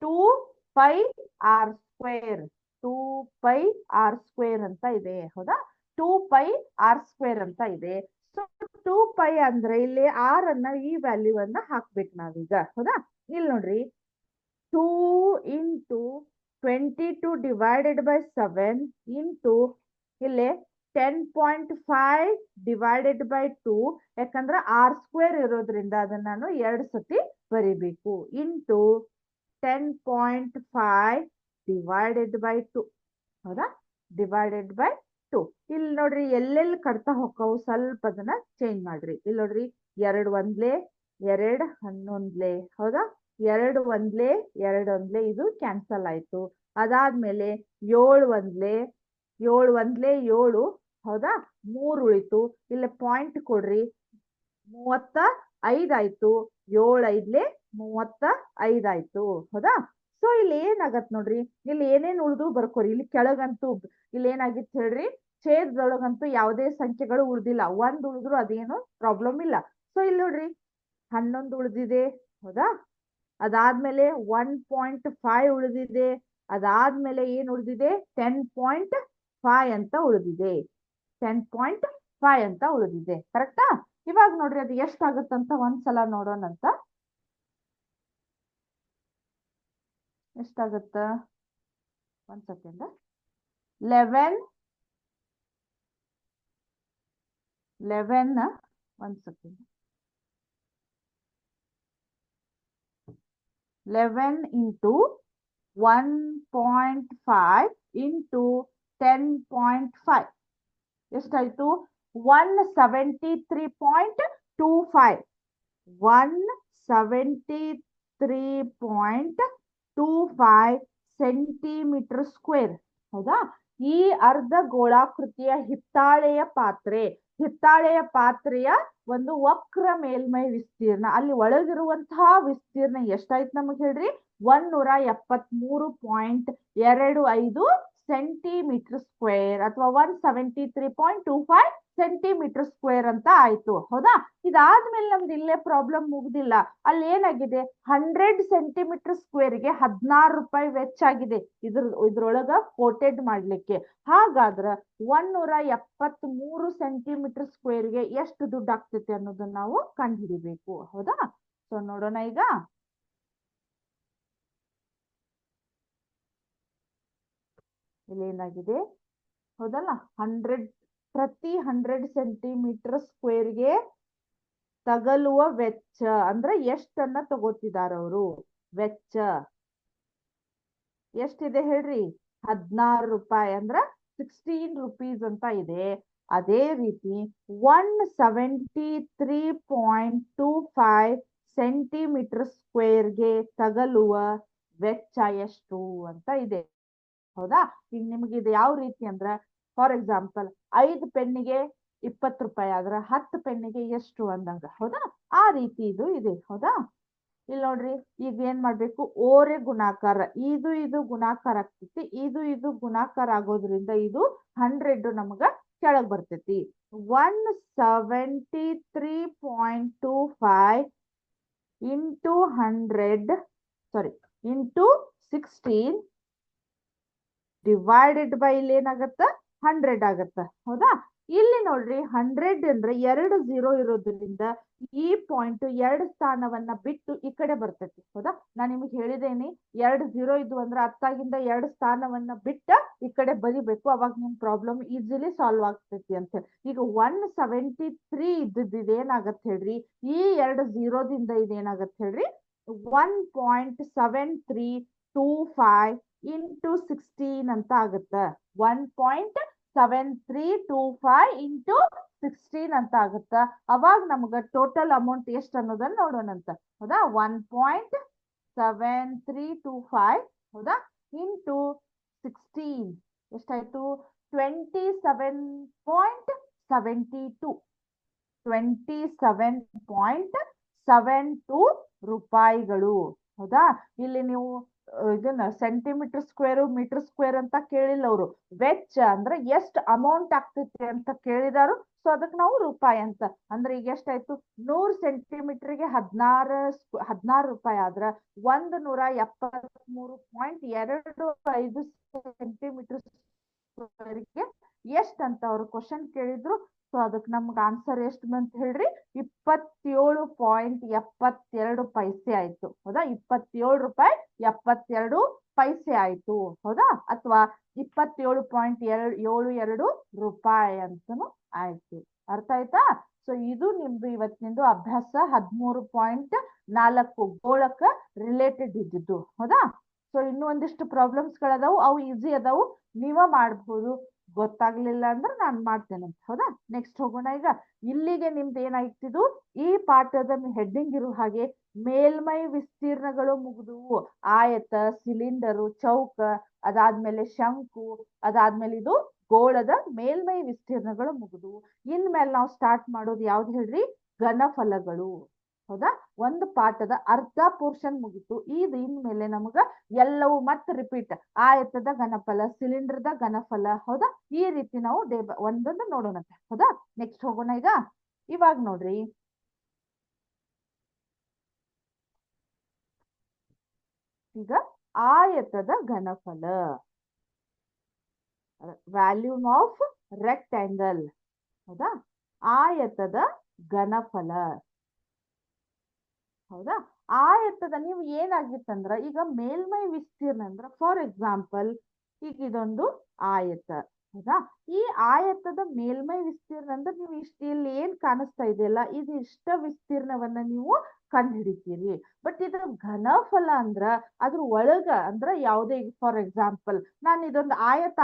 2πr², 2πr² ಅಂತ ಇದೆ. ಹೌದಾ, 2πr² ಅಂತ ಇದೆ. ಸೊ 2π ಅಂದ್ರೆ ಇಲ್ಲಿ ಆರ್ ಅನ್ನ ಈ ವ್ಯಾಲ್ಯೂ ಅನ್ನ ಹಾಕ್ಬೇಕು ನಾವೀಗ. ಹೌದಾ, ಇಲ್ಲಿ ನೋಡ್ರಿ 2 ಇಂಟು 22 ಡಿವೈಡೆಡ್ ಬೈ 7 ಇಂಟು ಇಲ್ಲಿ 10.5 ಡಿವೈಡೆಡ್ ಬೈ 2, ಯಾಕಂದ್ರೆ r² ಇರೋದ್ರಿಂದ ಅದನ್ನ ನಾನು 2 ಸತಿ ಬರಿಬೇಕು. Into 10.5 divided by 2. ಹೌದಾ, ಡಿವೈಡೆಡ್ ಬೈ 2. ಇಲ್ಲಿ ನೋಡ್ರಿ ಎಲ್ಲೆಲ್ಲಿ ಕಟ್ತಾ ಹೋಗ್ತಾವು, ಸ್ವಲ್ಪ ಅದನ್ನ ಚೇಂಜ್ ಮಾಡ್ರಿ. ಇಲ್ಲಿ ನೋಡ್ರಿ 2 ಒಂದ್ಲೆ 2 11. ಹೌದಾ, 2 ಒಂದ್ಲೆ 2 ಒಂದ್ಲೆ ಇದು ಕ್ಯಾನ್ಸಲ್ ಆಯ್ತು. ಅದಾದ್ಮೇಲೆ 7 ಒಂದ್ಲೆ 7. ಹೌದಾ, 3 ಉಳಿತು. ಇಲ್ಲಿ ಪಾಯಿಂಟ್ ಕೊಡ್ರಿ, 35 ಆಯ್ತು. 7 5 35 ಆಯ್ತು. ಹೌದಾ, ಸೊ ಇಲ್ಲಿ ಏನಾಗತ್ ನೋಡ್ರಿ, ಇಲ್ಲಿ ಏನೇನ್ ಉಳ್ದು ಬರ್ಕೋರಿ. ಇಲ್ಲಿ ಕೆಳಗಂತೂ ಇಲ್ಲಿ ಏನಾಗಿತ್ತು ಹೇಳ್ರಿ, ಛೇದದೊಳಗಂತೂ ಯಾವುದೇ ಸಂಖ್ಯೆಗಳು ಉಳ್ದಿಲ್ಲ. 1 ಉಳಿದ್ರು ಅದೇನು ಪ್ರಾಬ್ಲಮ್ ಇಲ್ಲ. ಸೊ ಇಲ್ಲಿ ನೋಡ್ರಿ 11 ಉಳಿದಿದೆ. ಹೌದಾ, ಅದಾದ್ಮೇಲೆ 1.5 ಉಳಿದಿದೆ. ಅದಾದ್ಮೇಲೆ ಏನ್ ಉಳಿದಿದೆ 10.5 ಅಂತ ಉಳಿದಿದೆ. 10.5 ಅಂತ ಉಳಿದಿದೆ. ಕರೆಕ್ಟಾ? ಇವಾಗ ನೋಡ್ರಿ ಅದು ಎಷ್ಟಾಗುತ್ತಂತ ಒಂದ್ಸಲ ನೋಡೋಣಂತ. ಎಷ್ಟಾಗುತ್ತ, 1 ಸೆಕೆಂಡ್. 11 1 ಸೆಕೆಂಡ್. 11 ಇಂಟು 1.5 ಇಂಟು 10.5 ಎಷ್ಟಾಯ್ತು? 173.25. 173.25 ಸೆಂಟಿಮೀಟರ್ ಸ್ಕ್ವೇರ್. ಹೌದಾ, ಈ ಅರ್ಧ ಗೋಳಾಕೃತಿಯ ಹಿತ್ತಾಳೆಯ ಪಾತ್ರೆಯ ಒಂದು ವಕ್ರ ಮೇಲ್ಮೈ ವಿಸ್ತೀರ್ಣ, ಅಲ್ಲಿ ಒಳಗಿರುವಂತಹ ವಿಸ್ತೀರ್ಣ ಎಷ್ಟಾಯ್ತು ನಮಗೆ ಹೇಳ್ರಿ? 173.25 ಸೆಂಟಿಮೀಟರ್ ಸ್ಕ್ವೇರ್ ಅಥವಾ 173.25 ಸೆಂಟಿಮೀಟರ್ ಸ್ಕ್ವೇರ್ ಅಂತ ಆಯ್ತು. ಹೌದಾ, ಇದಾದ್ಮೇಲೆ ನಮ್ದು ಇಲ್ಲೇ ಪ್ರಾಬ್ಲಮ್ ಮುಗ್ದಿಲ್ಲ. ಅಲ್ಲಿ ಏನಾಗಿದೆ, 100 ಸೆಂಟಿಮೀಟರ್ ಸ್ಕ್ವೇರ್ಗೆ 16 ರೂಪಾಯಿ ವೆಚ್ಚ ಆಗಿದೆ ಇದ್ರೊಳಗ ಕೋಟೆಡ್ ಮಾಡ್ಲಿಕ್ಕೆ. ಹಾಗಾದ್ರ 173 ಸೆಂಟಿಮೀಟರ್ ಸ್ಕ್ವೇರ್ಗೆ ಎಷ್ಟು ದುಡ್ಡು ಆಗ್ತೈತಿ ಅನ್ನೋದನ್ನ ನಾವು ಕಂಡುಹಿಡಿಬೇಕು. ಹೌದಾ, ಸೊ ನೋಡೋಣ ಈಗ. ಇಲ್ಲಿ ಏನಾಗಿದೆ, ಹೌದಲ್ಲ, 100 ಪ್ರತಿ 100 ಸೆಂಟಿಮೀಟರ್ ಸ್ಕ್ವೇರ್ಗೆ ತಗಲುವ ವೆಚ್ಚ ಅಂದ್ರೆ ಎಷ್ಟನ್ನ ತಗೋತಿದಾರ ಅವರು? ವೆಚ್ಚ ಎಷ್ಟಿದೆ ಹೇಳ್ರಿ? 16 ರೂಪಾಯಿ ಅಂದ್ರ 16 rupees ಅಂತ ಇದೆ. ಅದೇ ರೀತಿ 173.25 ಸೆಂಟಿಮೀಟರ್ ಸ್ಕ್ವೇರ್ಗೆ ತಗಲುವ ವೆಚ್ಚ ಎಷ್ಟು ಅಂತ ಇದೆ. ಹೌದಾ, ಈಗ ನಿಮ್ಗೆ ಇದು ಯಾವ ರೀತಿ ಅಂದ್ರ, ಫಾರ್ ಎಕ್ಸಾಂಪಲ್ 5 ಪೆನ್ನಿಗೆ 20 ರೂಪಾಯಿ ಆದ್ರ 10 ಪೆನ್ನಿಗೆ ಎಷ್ಟು ಅಂದಂಗ. ಹೌದಾ, ಆ ರೀತಿ ಇದು ಇದೆ. ಹೌದಾ, ಇಲ್ಲಿ ನೋಡ್ರಿ ಈಗ ಏನ್ ಮಾಡ್ಬೇಕು, ಓರೆ ಗುಣಾಕಾರ, ಇದು ಗುಣಾಕಾರ ಆಗ್ತೈತಿ, ಇದು ಗುಣಾಕಾರ ಆಗೋದ್ರಿಂದ ಇದು 100 ನಮಗ ಕೆಳಗ್ ಬರ್ತೈತಿ. 173.25 ಇಂಟು 16 ಡಿವೈಡೆಡ್ ಬೈ ಇಲ್ಲಿ ಏನಾಗತ್ತ 100 ಆಗತ್ತ. ಹೌದಾ, ಇಲ್ಲಿ ನೋಡ್ರಿ 100 ಅಂದ್ರೆ 2 0 ಇರೋದ್ರಿಂದ ಈ ಪಾಯಿಂಟ್ 2 ಸ್ಥಾನವನ್ನ ಬಿಟ್ಟು ಈ ಕಡೆ ಬರ್ತೈತಿ. ಹೌದಾ, ನಾನ್ ನಿಮ್ಗೆ ಹೇಳಿದೇನಿ 2 0 ಇದ್ವು ಅಂದ್ರೆ ಅತ್ತಾಗಿಂದ 2 ಸ್ಥಾನವನ್ನ ಬಿಟ್ಟ ಈ ಕಡೆ ಬರಿಬೇಕು, ಅವಾಗ ನಿಮ್ ಪ್ರಾಬ್ಲಮ್ ಈಸಿಲಿ ಸಾಲ್ವ್ ಆಗ್ತೈತಿ ಅಂತ ಹೇಳಿ. ಈಗ 173 ಇದ್ದದ್ದು ಇದೇನಾಗತ್ ಹೇಳ್ರಿ, ಈ 2 0ದಿಂದ ಇದೇನಾಗತ್ ಹೇಳ್ರಿ 1.7325 ಇಂಟು 16 ಅಂತ ಆಗುತ್ತ. 1.7325 ಇಂಟು 16 ಅಂತ ಆಗುತ್ತ. ಅವಾಗ ನಮ್ಗ ಟೋಟಲ್ ಅಮೌಂಟ್ ಎಷ್ಟು ಅನ್ನೋದನ್ನ ನೋಡೋಣಂತ. ಹೌದಾ, 1.7325 ಹೌದಾ ಇಂಟು 16 ಎಷ್ಟಾಯ್ತು, 27.72 27.72 ರೂಪಾಯಿಗಳು. ಹೌದಾ, ಇಲ್ಲಿ ನೀವು ಇದನ್ನ ಸೆಂಟಿಮೀಟರ್ ಸ್ಕ್ವೇರ್ ಮೀಟರ್ ಸ್ಕ್ವೇರ್ ಅಂತ ಕೇಳಿಲ್ಲ ಅವರು, ವೆಚ್ಚ ಅಂದ್ರೆ ಎಷ್ಟು ಅಮೌಂಟ್ ಆಗ್ತೈತಿ ಅಂತ ಕೇಳಿದಾರು. ಸೊ ಅದಕ್ಕೆ ನಾವು ರೂಪಾಯಿ ಅಂತ ಅಂದ್ರೆ ಈಗ ಎಷ್ಟಾಯ್ತು, 100 ಸೆಂಟಿಮೀಟರ್ಗೆ 16 ರೂಪಾಯಿ ಆದ್ರ 173.25 ಸೆಂಟಿಮೀಟರ್ ಸ್ಕ್ವೇರ್ಗೆ ಎಷ್ಟ್ ಅಂತ ಅವ್ರು ಕ್ವಶನ್ ಕೇಳಿದ್ರು. ಸೊ ಅದಕ್ಕೆ ನಮ್ಗೆ ಆನ್ಸರ್ ಎಷ್ಟು ಬಂತ ಹೇಳ್ರಿ, 27.72 ಪೈಸೆ ಆಯ್ತು. ಹೌದಾ, 27 ರೂಪಾಯಿ 72 ಪೈಸೆ ಆಯ್ತು. ಹೌದಾ, ಅಥವಾ 27.72 ರೂಪಾಯಿ ಅಂತನೂ ಆಯ್ತು. ಅರ್ಥ ಆಯ್ತಾ? ಸೊ ಇದು ನಿಮ್ದು ಇವತ್ತಿನಿಂದು ಅಭ್ಯಾಸ 13.4 ಗೋಳಕ ರಿಲೇಟೆಡ್ ಇದ್ದಿದ್ದು. ಹೌದಾ, ಸೊ ಇನ್ನೂ ಒಂದಿಷ್ಟು ಪ್ರಾಬ್ಲಮ್ಸ್ ಗಳದಾವು, ಅವು ಈಸಿ ಅದಾವು, ನೀವ ಮಾಡ್ಬೋದು. ಗೊತ್ತಾಗ್ಲಿಲ್ಲ ಅಂದ್ರೆ ನಾನು ಮಾಡ್ತೇನೆ. ಹೌದಾ, ನೆಕ್ಸ್ಟ್ ಹೋಗೋಣ. ಈಗ ಇಲ್ಲಿಗೆ ನಿಮ್ದು ಏನಾಯ್ತಿದು, ಈ ಪಾಠದ ಹೆಡ್ಡಿಂಗ್ ಇರೋ ಹಾಗೆ ಮೇಲ್ಮೈ ವಿಸ್ತೀರ್ಣಗಳು ಮುಗಿದುವು. ಆಯತ, ಸಿಲಿಂಡರು, ಚೌಕ, ಅದಾದ್ಮೇಲೆ ಶಂಕು, ಅದಾದ್ಮೇಲೆ ಇದು ಗೋಳದ ಮೇಲ್ಮೈ ವಿಸ್ತೀರ್ಣಗಳು ಮುಗಿದುವು. ಇನ್ಮೇಲೆ ನಾವು ಸ್ಟಾರ್ಟ್ ಮಾಡೋದು ಯಾವ್ದು ಹೇಳ್ರಿ, ಘನಫಲಗಳು. ಹೌದಾ, ಒಂದು ಪಾಠದ ಅರ್ಧ ಪೋರ್ಷನ್ ಮುಗಿತು. ಇದು ಇನ್ಮೇಲೆ ನಮಗ ಎಲ್ಲವೂ ಮತ್ತೆ ರಿಪೀಟ್, ಆಯತದ ಘನಫಲ, ಸಿಲಿಂಡರ್ದ ಘನಫಲ. ಹೌದಾ, ಈ ರೀತಿ ನಾವು ಒಂದೊಂದು ನೋಡೋಣಂತೆ. ಹೌದಾ, ನೆಕ್ಸ್ಟ್ ಹೋಗೋಣ. ಈಗ ಇವಾಗ ನೋಡ್ರಿ, ಈಗ ಆಯತದ ಘನಫಲ, ವ್ಯಾಲ್ಯೂಮ್ ಆಫ್ ರೆಕ್ಟ್ಯಾಂಗಲ್. ಹೌದಾ, ಆಯತದ ಘನಫಲ. ಹೌದಾ, ಆಯತದ ನೀವು ಏನಾಗಿತ್ತಂದ್ರ ಈಗ ಮೇಲ್ಮೈ ವಿಸ್ತೀರ್ಣ ಅಂದ್ರ ಫಾರ್ ಎಕ್ಸಾಂಪಲ್ ಈಗ ಇದೊಂದು ಆಯತ. ಹೌದಾ, ಈ ಆಯತದ ಮೇಲ್ಮೈ ವಿಸ್ತೀರ್ಣ ಅಂದ್ರೆ ನೀವು ಇಲ್ಲಿ ಏನ್ ಕಾಣಿಸ್ತಾ ಇದೆಯಲ್ಲ, ಇದು ಇಷ್ಟ ವಿಸ್ತೀರ್ಣವನ್ನ ನೀವು ಕಂಡು ಹಿಡಿತೀರಿ. ಬಟ್ ಇದ್ರ ಘನಫಲ ಅಂದ್ರ ಅದ್ರ ಒಳಗ ಅಂದ್ರ ಯಾವುದೇ, ಫಾರ್ ಎಕ್ಸಾಂಪಲ್ ನಾನು ಇದೊಂದು ಆಯತ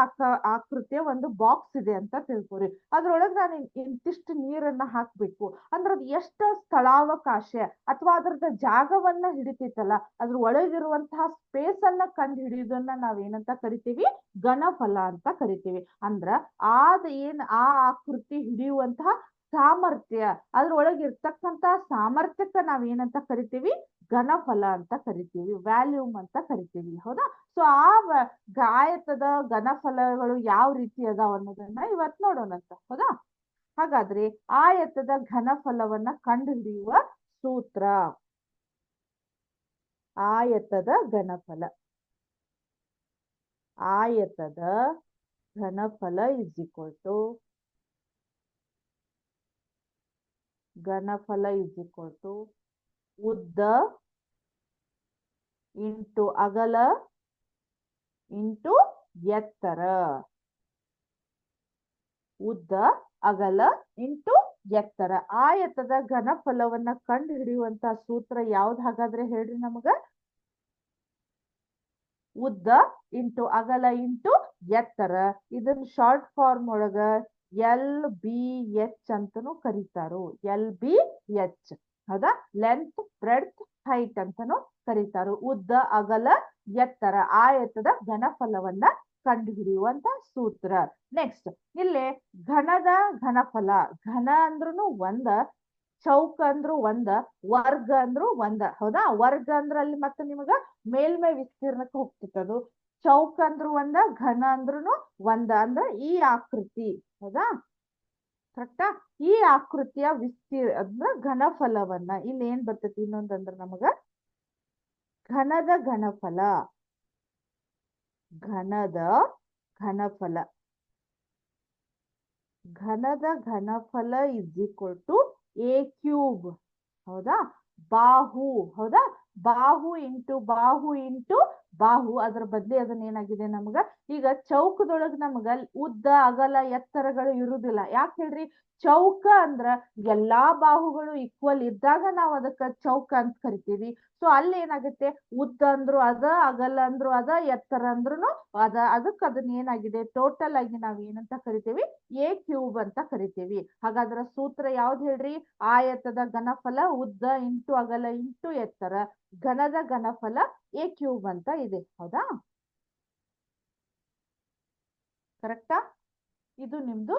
ಆಕೃತಿಯ ಒಂದು ಬಾಕ್ಸ್ ಇದೆ ಅಂತ ತಿಳ್ಕೊರಿ. ಅದ್ರೊಳಗೆ ನಾನು ಇಂತಿಷ್ಟು ನೀರನ್ನ ಹಾಕ್ಬೇಕು ಅಂದ್ರೆ ಅದು ಎಷ್ಟು ಸ್ಥಳಾವಕಾಶ ಅಥವಾ ಅದ್ರದ ಜಾಗವನ್ನ ಹಿಡಿತೈತಲ್ಲ, ಅದ್ರ ಒಳಗಿರುವಂತಹ ಸ್ಪೇಸ್ ಅನ್ನ ಕಂಡು ಹಿಡಿಯೋದನ್ನ ನಾವೇನಂತ ಕರಿತೀವಿ, ಘನಫಲ ಅಂತ ಕರಿತೀವಿ. ಅಂದ್ರ ಆ ಆಕೃತಿ ಹಿಡಿಯುವಂತಹ ಸಾಮರ್ಥ್ಯ, ಅದ್ರೊಳಗೆ ಇರ್ತಕ್ಕಂತ ಸಾಮರ್ಥ್ಯಕ್ಕ ನಾವೇನಂತ ಕರಿತೀವಿ, ಘನಫಲ ಅಂತ ಕರಿತೀವಿ, ವ್ಯಾಲ್ಯೂಮ್ ಅಂತ ಕರಿತೀವಿ. ಹೌದಾ, ಸೊ ಆಯತದ ಘನಫಲಗಳು ಯಾವ ರೀತಿ ಅದಾವ ಅನ್ನೋದನ್ನ ಇವತ್ ನೋಡೋಣಂತ. ಹೌದಾ, ಹಾಗಾದ್ರೆ ಆಯತದ ಘನಫಲವನ್ನ ಕಂಡುಹಿಡಿಯುವ ಸೂತ್ರ, ಆಯತದ ಘನಫಲ. ಆಯತದ ಘನಫಲ ಇಸ್ ಈಕ್ವಲ್ ಟು ಉದ್ದ ಇಂಟು ಅಗಲ ಇಂಟು ಎತ್ತರ. ಉದ್ದ, ಅಗಲ ಇಂಟು ಎತ್ತರ. ಆಯತದ ಘನಫಲವನ್ನ ಕಂಡು ಹಿಡಿಯುವಂತಹ ಸೂತ್ರ ಯಾವ್ದು ಹಾಗಾದ್ರೆ ಹೇಳ್ರಿ ನಮಗ, ಉದ್ದ ಇಂಟು ಅಗಲ ಇಂಟು ಎತ್ತರ. ಇದನ್ನ ಶಾರ್ಟ್ ಫಾರ್ಮ್ ಒಳಗ LBH ಅಂತನೂ ಕರೀತಾರು, LBH. ಹೌದಾ, ಲೆಂತ್ ಬ್ರೆಡ್ತ್ ಹೈಟ್ ಅಂತನೂ ಕರೀತಾರು. ಉದ್ದ, ಅಗಲ, ಎತ್ತರ, ಆಯತದ ಘನಫಲವನ್ನ ಕಂಡುಹಿಡಿಯುವಂತ ಸೂತ್ರ. ನೆಕ್ಸ್ಟ್ ಇಲ್ಲಿ ಘನದ ಘನಫಲ, ಘನ ಅಂದ್ರೂ ಒಂದ, ಚೌಕ ಅಂದ್ರು ಒಂದ, ವರ್ಗ ಅಂದ್ರು ಒಂದ. ಹೌದಾ, ವರ್ಗ ಅಂದ್ರ ಅಲ್ಲಿ ಮತ್ತೆ ನಿಮಗ ಮೇಲ್ಮೈ ವಿಸ್ತೀರ್ಣಕ್ಕೆ ಹೋಗ್ತಿತ್ತದು. ಚೌಕ ಅಂದ್ರು ಒಂದ, ಘನ ಅಂದ್ರೂ ಒಂದ, ಅಂದ್ರ ಈ ಆಕೃತಿ. ಹೌದಾ, ಕರೆಕ್ಟಾ, ಈ ಆಕೃತಿಯ ಅಂದ್ರ ಘನಫಲವನ್ನ ಇಲ್ಲಿ ಏನ್ ಬರ್ತೈತಿ ಇನ್ನೊಂದಂದ್ರ ನಮಗ ಘನದ ಘನಫಲ. ಘನದ ಘನಫಲ ಘನದ ಘನಫಲ is equal to a cube. ಹೌದಾ? ಬಾಹು. ಹೌದಾ? ಬಾಹು ಇಂಟು ಬಾಹು ಇಂಟು ಬಾಹು, ಅದ್ರ ಬದ್ಲಿ ಅದನ್ನ ಏನಾಗಿದೆ ನಮ್ಗ, ಈಗ ಚೌಕದೊಳಗ ನಮ್ಗ ಉದ್ದ ಅಗಲ ಎತ್ತರಗಳು ಇರುದಿಲ್ಲ. ಯಾಕೆ ಹೇಳ್ರಿ? ಚೌಕ ಅಂದ್ರ ಎಲ್ಲಾ ಬಾಹುಗಳು ಈಕ್ವಲ್ ಇದ್ದಾಗ ನಾವು ಅದಕ್ಕ ಚೌಕ ಅಂತ ಕರಿತೀವಿ. ಸೊ ಅಲ್ಲಿ ಏನಾಗುತ್ತೆ, ಉದ್ದ ಅಂದ್ರು ಅದ, ಅಗಲ ಅಂದ್ರು ಅದ, ಎತ್ತರ ಅಂದ್ರುನು ಅದ. ಅದನ್ನ ಏನಾಗಿದೆ, ಟೋಟಲ್ ಆಗಿ ನಾವ್ ಏನಂತ ಕರಿತೀವಿ, ಎ ಕ್ಯೂಬ್ ಅಂತ ಕರಿತೀವಿ. ಹಾಗಾದ್ರ ಸೂತ್ರ ಯಾವ್ದು ಹೇಳ್ರಿ? ಆಯತದ ಘನಫಲ ಉದ್ದ ಇಂಟು ಅಗಲ ಇಂಟು ಎತ್ತರ, ಘನದ ಘನಫಲ ಎ ಕ್ಯೂಬ್ ಅಂತ ಇದೆ. ಹೌದಾ? ಕರೆಕ್ಟಾ? ಇದು ನಿಮ್ದು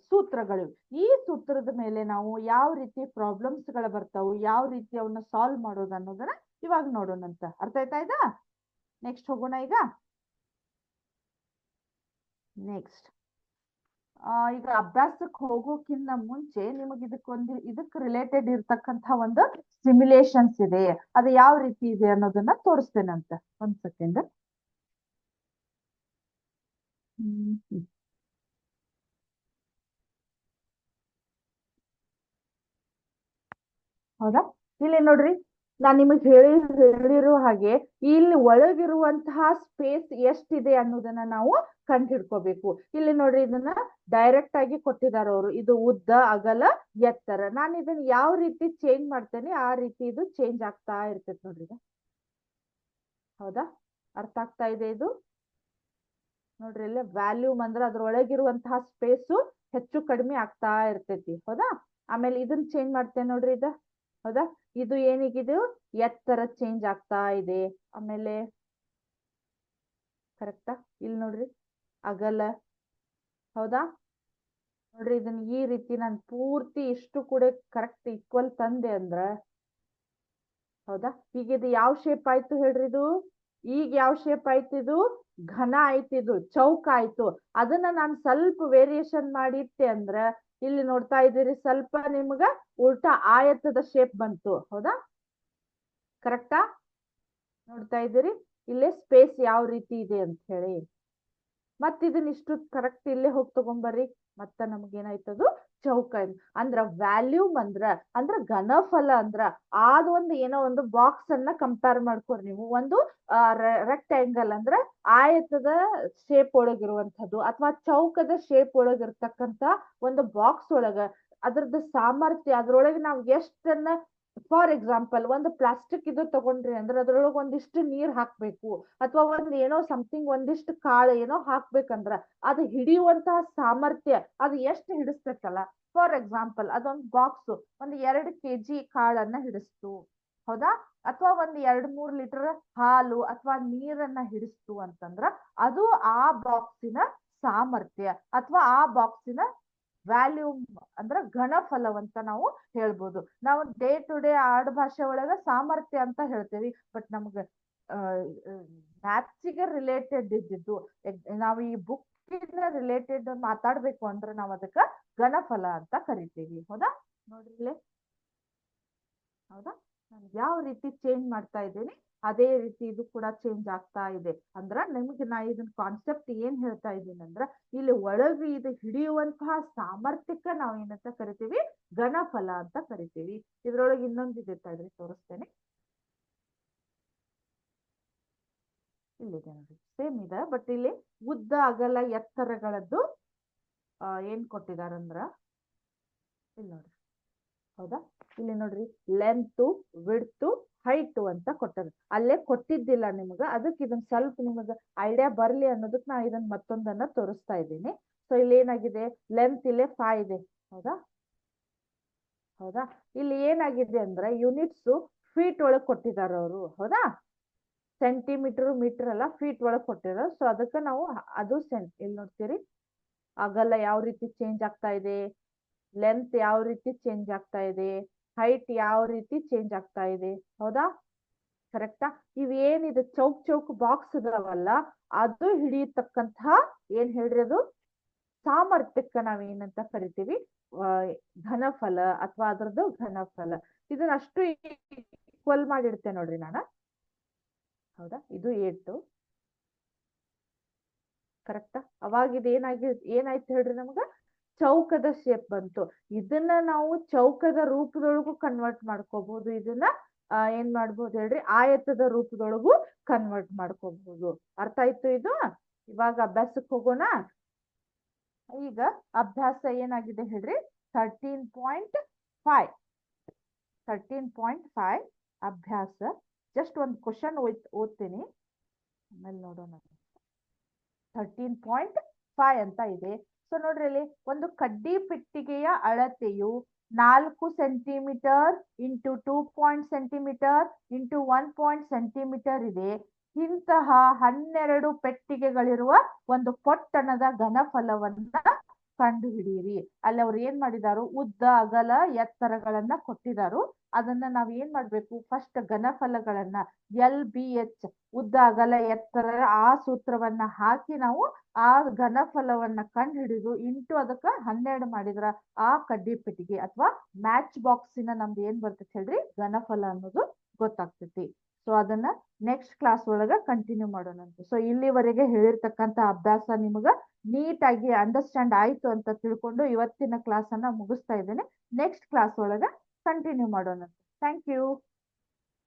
ಸೂತ್ರಗಳು. ಈ ಸೂತ್ರದ ಮೇಲೆ ನಾವು ಯಾವ ರೀತಿ ಪ್ರಾಬ್ಲಮ್ಸ್ ಗಳು ಬರ್ತಾವು, ಯಾವ ರೀತಿ ಅವನ್ನ ಸಾಲ್ವ್ ಮಾಡೋದು ಅನ್ನೋದನ್ನ ಇವಾಗ ನೋಡೋಣಂತ. ಅರ್ಥ ಆಯ್ತಾ? ಇದ ನೆಕ್ಸ್ಟ್ ಹೋಗೋಣ. ಈಗ ನೆಕ್ಸ್ಟ್ ಈಗ ಅಭ್ಯಾಸಕ್ಕೆ ಹೋಗೋಕ್ಕಿಂತ ಮುಂಚೆ ನಿಮಗೆ ಇದಕ್ಕೆ ರಿಲೇಟೆಡ್ ಇರ್ತಕ್ಕಂಥ ಒಂದು ಸಿಮ್ಯುಲೇಷನ್ಸ್ ಇದೆ. ಅದು ಯಾವ ರೀತಿ ಇದೆ ಅನ್ನೋದನ್ನ ತೋರಿಸ್ತೇನಂತ. ಒಂದ್ ಸೆಕೆಂಡ್. ಹೌದಾ? ಇಲ್ಲಿ ನೋಡ್ರಿ, ನಾನ್ ನಿಮಗ್ ಹೇಳಿರೋ ಹಾಗೆ ಇಲ್ಲಿ ಒಳಗಿರುವಂತಹ ಸ್ಪೇಸ್ ಎಷ್ಟಿದೆ ಅನ್ನೋದನ್ನ ನಾವು ಕಂಡು ಹಿಡ್ಕೋಬೇಕು. ಇಲ್ಲಿ ನೋಡ್ರಿ, ಇದನ್ನ ಡೈರೆಕ್ಟ್ ಆಗಿ ಕೊಟ್ಟಿದ್ದಾರೆ ಅವರು. ಇದು ಉದ್ದ ಅಗಲ ಎತ್ತರ. ನಾನು ಇದನ್ನ ಯಾವ ರೀತಿ ಚೇಂಜ್ ಮಾಡ್ತೇನೆ ಆ ರೀತಿ ಇದು ಚೇಂಜ್ ಆಗ್ತಾ ಇರ್ತೈತೆ ನೋಡ್ರಿ. ಹೌದಾ? ಅರ್ಥ ಆಗ್ತಾ ಇದೆ ಇದು? ನೋಡ್ರಿ, ಇಲ್ಲ ವ್ಯಾಲ್ಯೂಮ್ ಅಂದ್ರೆ ಅದ್ರೊಳಗಿರುವಂತಹ ಸ್ಪೇಸು ಹೆಚ್ಚು ಕಡಿಮೆ ಆಗ್ತಾ ಇರ್ತೈತಿ. ಹೌದಾ? ಆಮೇಲೆ ಇದನ್ನ ಚೇಂಜ್ ಮಾಡ್ತೇನೆ ನೋಡ್ರಿ. ಹೌದಾ? ಇದು ಏನಿಗಿದು ಎತ್ತರ ಚೇಂಜ್ ಆಗ್ತಾ ಇದೆ. ಆಮೇಲೆ ಕರೆಕ್ಟಾ? ಇಲ್ಲಿ ನೋಡ್ರಿ, ಅಗಲ. ಹೌದಾ? ನೋಡ್ರಿ, ಇದನ್ನ ಈ ರೀತಿ ನಾನು ಪೂರ್ತಿ ಇಷ್ಟು ಕೂಡ ಕರೆಕ್ಟ್ ಈಕ್ವಲ್ ತಂದೆ ಅಂದ್ರ, ಹೌದಾ, ಈಗ ಇದು ಯಾವ ಶೇಪ್ ಆಯ್ತು ಹೇಳ್ರಿ? ಇದು ಈಗ ಯಾವ ಶೇಪ್ ಆಯ್ತು? ಇದು ಘನ ಆಯ್ತು, ಇದು ಚೌಕ ಆಯ್ತು. ಅದನ್ನ ನಾನು ಸ್ವಲ್ಪ ವೇರಿಯೇಷನ್ ಮಾಡಿಟ್ಟೆ ಅಂದ್ರ ಇಲ್ಲಿ ನೋಡ್ತಾ ಇದ್ದೀರಿ, ಸ್ವಲ್ಪ ನಿಮ್ಗ ಉಲ್ಟಾ ಆಯತದ ಶೇಪ್ ಬಂತು. ಹೌದಾ? ಕರೆಕ್ಟಾ? ನೋಡ್ತಾ ಇದ್ದೀರಿ ಇಲ್ಲೇ ಸ್ಪೇಸ್ ಯಾವ ರೀತಿ ಇದೆ ಅಂತ ಹೇಳಿ. ಮತ್ ಇದನ್ನ ಇಷ್ಟು ಕರೆಕ್ಟ್ ಇಲ್ಲೇ ಹೋಗಿ ತಗೊಂಬರ್ರಿ. ಮತ್ತ ನಮ್ಗೇನಾಯ್ತದು ಚೌಕ. ಅಂದ್ರ ವ್ಯಾಲ್ಯೂಮ್ ಅಂದ್ರ ಘನಫಲ ಅಂದ್ರ ಅದೊಂದು ಏನೋ ಒಂದು ಬಾಕ್ಸ್ ಅನ್ನ ಕಂಪೇರ್ ಮಾಡ್ಕೊರಿ ನೀವು. ಒಂದು ರೆಕ್ಟ್ಯಾಂಗಲ್ ಅಂದ್ರೆ ಆಯತದ ಶೇಪ್ ಒಳಗಿರುವಂತದ್ದು, ಅಥವಾ ಚೌಕದ ಶೇಪ್ ಒಳಗಿರ್ತಕ್ಕಂತ ಒಂದು ಬಾಕ್ಸ್ ಒಳಗ ಅದ್ರದ್ದು ಸಾಮರ್ಥ್ಯ, ಅದ್ರೊಳಗೆ ನಾವ್ ಎಷ್ಟನ್ನ, ಫಾರ್ ಎಕ್ಸಾಂಪಲ್ ಒಂದು ಪ್ಲಾಸ್ಟಿಕ್ ಇದು ತಗೊಂಡ್ರಿ ಅಂದ್ರೆ ಅದ್ರೊಳಗೆ ಒಂದಿಷ್ಟು ನೀರ್ ಹಾಕ್ಬೇಕು, ಅಥವಾ ಒಂದ್ ಏನೋ ಸಮಥಿಂಗ್ ಒಂದಿಷ್ಟು ಕಾಳು ಏನೋ ಹಾಕ್ಬೇಕಂದ್ರ ಅದು ಹಿಡಿಯುವಂತಹ ಸಾಮರ್ಥ್ಯ ಅದು ಎಷ್ಟು ಹಿಡಿಸ್ತೈತಲ್ಲ. ಫಾರ್ ಎಕ್ಸಾಂಪಲ್ ಅದೊಂದು ಬಾಕ್ಸ್ ಒಂದ್ 2 kg ಕಾಳನ್ನ ಹಿಡಿಸ್ತು. ಹೌದಾ? ಅಥವಾ ಒಂದ್ 2-3 ಲೀಟರ್ ಹಾಲು ಅಥವಾ ನೀರನ್ನ ಹಿಡಿಸ್ತು ಅಂತಂದ್ರ ಅದು ಆ ಬಾಕ್ಸಿನ ಸಾಮರ್ಥ್ಯ, ಅಥವಾ ಆ ಬಾಕ್ಸಿನ ವ್ಯಾಲ್ಯೂಮ್ ಅಂದ್ರ ಘನಫಲವಂತ ನಾವು ಹೇಳ್ಬೋದು. ನಾವು ಡೇ ಟು ಡೇ ಆಡ್ ಭಾಷೆ ಒಳಗ ಸಾಮರ್ಥ್ಯ ಅಂತ ಹೇಳ್ತೇವಿ. ಬಟ್ ನಮ್ಗ ಮ್ಯಾಥ್ಸಿಗೆ ರಿಲೇಟೆಡ್ ಇದ್ದಿದ್ದು, ನಾವು ಈ ಬುಕ್ ರಿಲೇಟೆಡ್ ಮಾತಾಡ್ಬೇಕು ಅಂದ್ರೆ ನಾವ್ ಅದಕ್ಕ ಘನಫಲ ಅಂತ ಕರಿತೀವಿ. ಹೌದಾ? ನೋಡ್ರಿ ಇಲ್ಲೇ. ಹೌದಾ? ನಾನು ಯಾವ ರೀತಿ ಚೇಂಜ್ ಮಾಡ್ತಾ ಇದ್ದೀನಿ ಅದೇ ರೀತಿ ಇದು ಕೂಡ ಚೇಂಜ್ ಆಗ್ತಾ ಇದೆ. ಅಂದ್ರ ನಿಮ್ಗೆ ನಾ ಇದನ್ನ ಕಾನ್ಸೆಪ್ಟ್ ಏನ್ ಹೇಳ್ತಾ ಇದ್ದೀನಿ ಅಂದ್ರ, ಇಲ್ಲಿ ಒಳಗೆ ಇದು ಹಿಡಿಯುವಂತಹ ಸಾಮರ್ಥ್ಯಕ್ಕ ನಾವ್ ಏನಂತ ಕರಿತೀವಿ, ಘನಫಲ ಅಂತ ಕರಿತೀವಿ. ಇದ್ರೊಳಗೆ ಇನ್ನೊಂದು ಇದೆ, ಇದ್ರಿ ತೋರಿಸ್ತೇನೆ. ಇಲ್ಲಿದೆ ನೋಡಿ, ಸೇಮ್ ಇದೆ. ಬಟ್ ಇಲ್ಲಿ ಉದ್ದ ಅಗಲ ಎತ್ತರಗಳದ್ದು ಏನ್ ಕೊಟ್ಟಿದಾರಂದ್ರ ಇಲ್ಲಿ ನೋಡ್ರಿ. ಹೌದಾ? ಇಲ್ಲಿ ನೋಡ್ರಿ, ಲೆಂತ್, ವಿಡ್ತ್, ಹೈಟ್ ಅಂತ ಕೊಟ್ಟದ. ಅಲ್ಲೇ ಕೊಟ್ಟಿದ್ದಿಲ್ಲ ನಿಮ್ಗ, ಅದಕ್ಕೆ ಇದನ್ನ ಸ್ವಲ್ಪ ನಿಮಗ ಐಡಿಯಾ ಬರ್ಲಿ ಅನ್ನೋದಕ್ಕೆ ನಾ ಇದನ್ನ ಮತ್ತೊಂದನ್ನ ತೋರಿಸ್ತಾ ಇದ್ದೀನಿ. ಸೊ ಇಲ್ಲಿ ಏನಾಗಿದೆ, ಲೆಂತ್ ಇಲ್ಲೇ 5 ಇದೆ. ಹೌದಾ? ಹೌದಾ? ಇಲ್ಲಿ ಏನಾಗಿದೆ ಅಂದ್ರೆ ಯೂನಿಟ್ಸ್ ಫೀಟ್ ಒಳಗ್ ಕೊಟ್ಟಿದಾರ ಅವರು. ಹೌದಾ? ಸೆಂಟಿಮೀಟರ್ ಮೀಟರ್ ಅಲ್ಲ, ಫೀಟ್ ಒಳಗ್ ಕೊಟ್ಟಿರೋ. ಸೊ ಅದಕ್ಕೆ ನಾವು ಅದು ಇಲ್ಲಿ ನೋಡ್ತೀರಿ, ಅಗಲ ಯಾವ ರೀತಿ ಚೇಂಜ್ ಆಗ್ತಾ ಇದೆ, ಲೆಂತ್ ಯಾವ ರೀತಿ ಚೇಂಜ್ ಆಗ್ತಾ ಇದೆ, ಹೈಟ್ ಯಾವ ರೀತಿ ಚೇಂಜ್ ಆಗ್ತಾ ಇದೆ. ಹೌದಾ? ಕರೆಕ್ಟಾ? ಇವೇನಿದೆ ಚೌಕ್ ಚೌಕ್ ಬಾಕ್ಸ್ ಇದಾವಲ್ಲ, ಅದು ಹಿಡಿಯತಕ್ಕಂತಹ ಏನ್ ಹೇಳ್ರಿ, ಅದು ಸಾಮರ್ಥ್ಯಕ್ಕ ನಾವ್ ಏನಂತ ಕರಿತೀವಿ, ಘನಫಲ ಅಥವಾ ಅದ್ರದ್ದು ಘನಫಲ. ಇದನ್ನ ಅಷ್ಟು ಈಕ್ವಲ್ ಮಾಡಿಡ್ತೇನೆ ನೋಡ್ರಿ ನಾನು. ಹೌದಾ? ಇದು 8. ಕರೆಕ್ಟಾ? ಅವಾಗ ಇದು ಏನಾಯ್ತು ಹೇಳ್ರಿ, ನಮ್ಗ ಚೌಕದ ಶೇಪ್ ಬಂತು. ಇದನ್ನ ನಾವು ಚೌಕದ ರೂಪದೊಳಗೂ ಕನ್ವರ್ಟ್ ಮಾಡ್ಕೋಬಹುದು. ಇದನ್ನ ಏನ್ ಮಾಡ್ಬೋದು ಹೇಳ್ರಿ, ಆಯತದ ರೂಪದೊಳಗೂ ಕನ್ವರ್ಟ್ ಮಾಡ್ಕೋಬಹುದು. ಅರ್ಥ ಆಯ್ತು ಇದು? ಇವಾಗ ಅಭ್ಯಾಸಕ್ಕೆ ಹೋಗೋಣ. ಈಗ ಅಭ್ಯಾಸ ಏನಾಗಿದೆ ಹೇಳ್ರಿ, 13.5 13.5 ಅಭ್ಯಾಸ. ಜಸ್ಟ್ ಒಂದು ಕ್ವಶನ್ ಓದ್ತೀನಿ, ಆಮೇಲೆ ನೋಡೋಣ. 13.5 ಅಂತ ಇದೆ. ಸೊ ನೋಡ್ರಿ, ಅಲ್ಲಿ ಒಂದು ಕಡ್ಡಿ ಪೆಟ್ಟಿಗೆಯ ಅಳತೆಯು 4 centimetre into 2 centimetre into 1 centimetre ಇದೆ. ಇಂತಹ 12 ಪೆಟ್ಟಿಗೆಗಳಿರುವ ಒಂದು ಪೊಟ್ಟಣದ ಘನಫಲವನ್ನ ಕಂಡುಹಿಡಿಯಿರಿ. ಅಲ್ಲಿ ಅವ್ರು ಏನ್ ಮಾಡಿದಾರು, ಉದ್ದ ಅಗಲ ಎತ್ತರಗಳನ್ನ ಕೊಟ್ಟಿದಾರು. ಅದನ್ನ ನಾವ್ ಏನ್ ಮಾಡ್ಬೇಕು, ಫಸ್ಟ್ ಘನಫಲಗಳನ್ನ LBH, ಉದ್ದ ಅಗಲ ಎತ್ತರ, ಆ ಸೂತ್ರವನ್ನ ಹಾಕಿ ನಾವು ಆ ಘನಫಲವನ್ನ ಕಂಡು ಹಿಡಿದು ಇಂಟು ಅದಕ್ಕ 12 ಮಾಡಿದ್ರ ಆ ಕಡ್ಡಿ ಪೆಟ್ಟಿಗೆ ಅಥವಾ ಮ್ಯಾಚ್ ಬಾಕ್ಸಿನ ನಮ್ದು ಏನ್ ಬರ್ತೈತಿ ಹೇಳ್ರಿ, ಘನಫಲ ಅನ್ನೋದು ಗೊತ್ತಾಗ್ತೈತಿ. ಸೊ ಅದನ್ನ ನೆಕ್ಸ್ಟ್ ಕ್ಲಾಸ್ ಒಳಗ ಕಂಟಿನ್ಯೂ ಮಾಡೋಣಂತೆ. ಸೊ ಇಲ್ಲಿವರೆಗೆ ಹೇಳಿರ್ತಕ್ಕಂಥ ಅಭ್ಯಾಸ ನಿಮಗ ನೀಟಾಗಿ ಅಂಡರ್ಸ್ಟ್ಯಾಂಡ್ ಆಯ್ತು ಅಂತ ತಿಳ್ಕೊಂಡು ಇವತ್ತಿನ ಕ್ಲಾಸ್ ಅನ್ನ ಮುಗಿಸ್ತಾ ಇದ್ದೇನೆ. ನೆಕ್ಸ್ಟ್ ಕ್ಲಾಸ್ ಒಳಗ ಕಂಟಿನ್ಯೂ ಮಾಡೋಣಂತೆ. Thank you.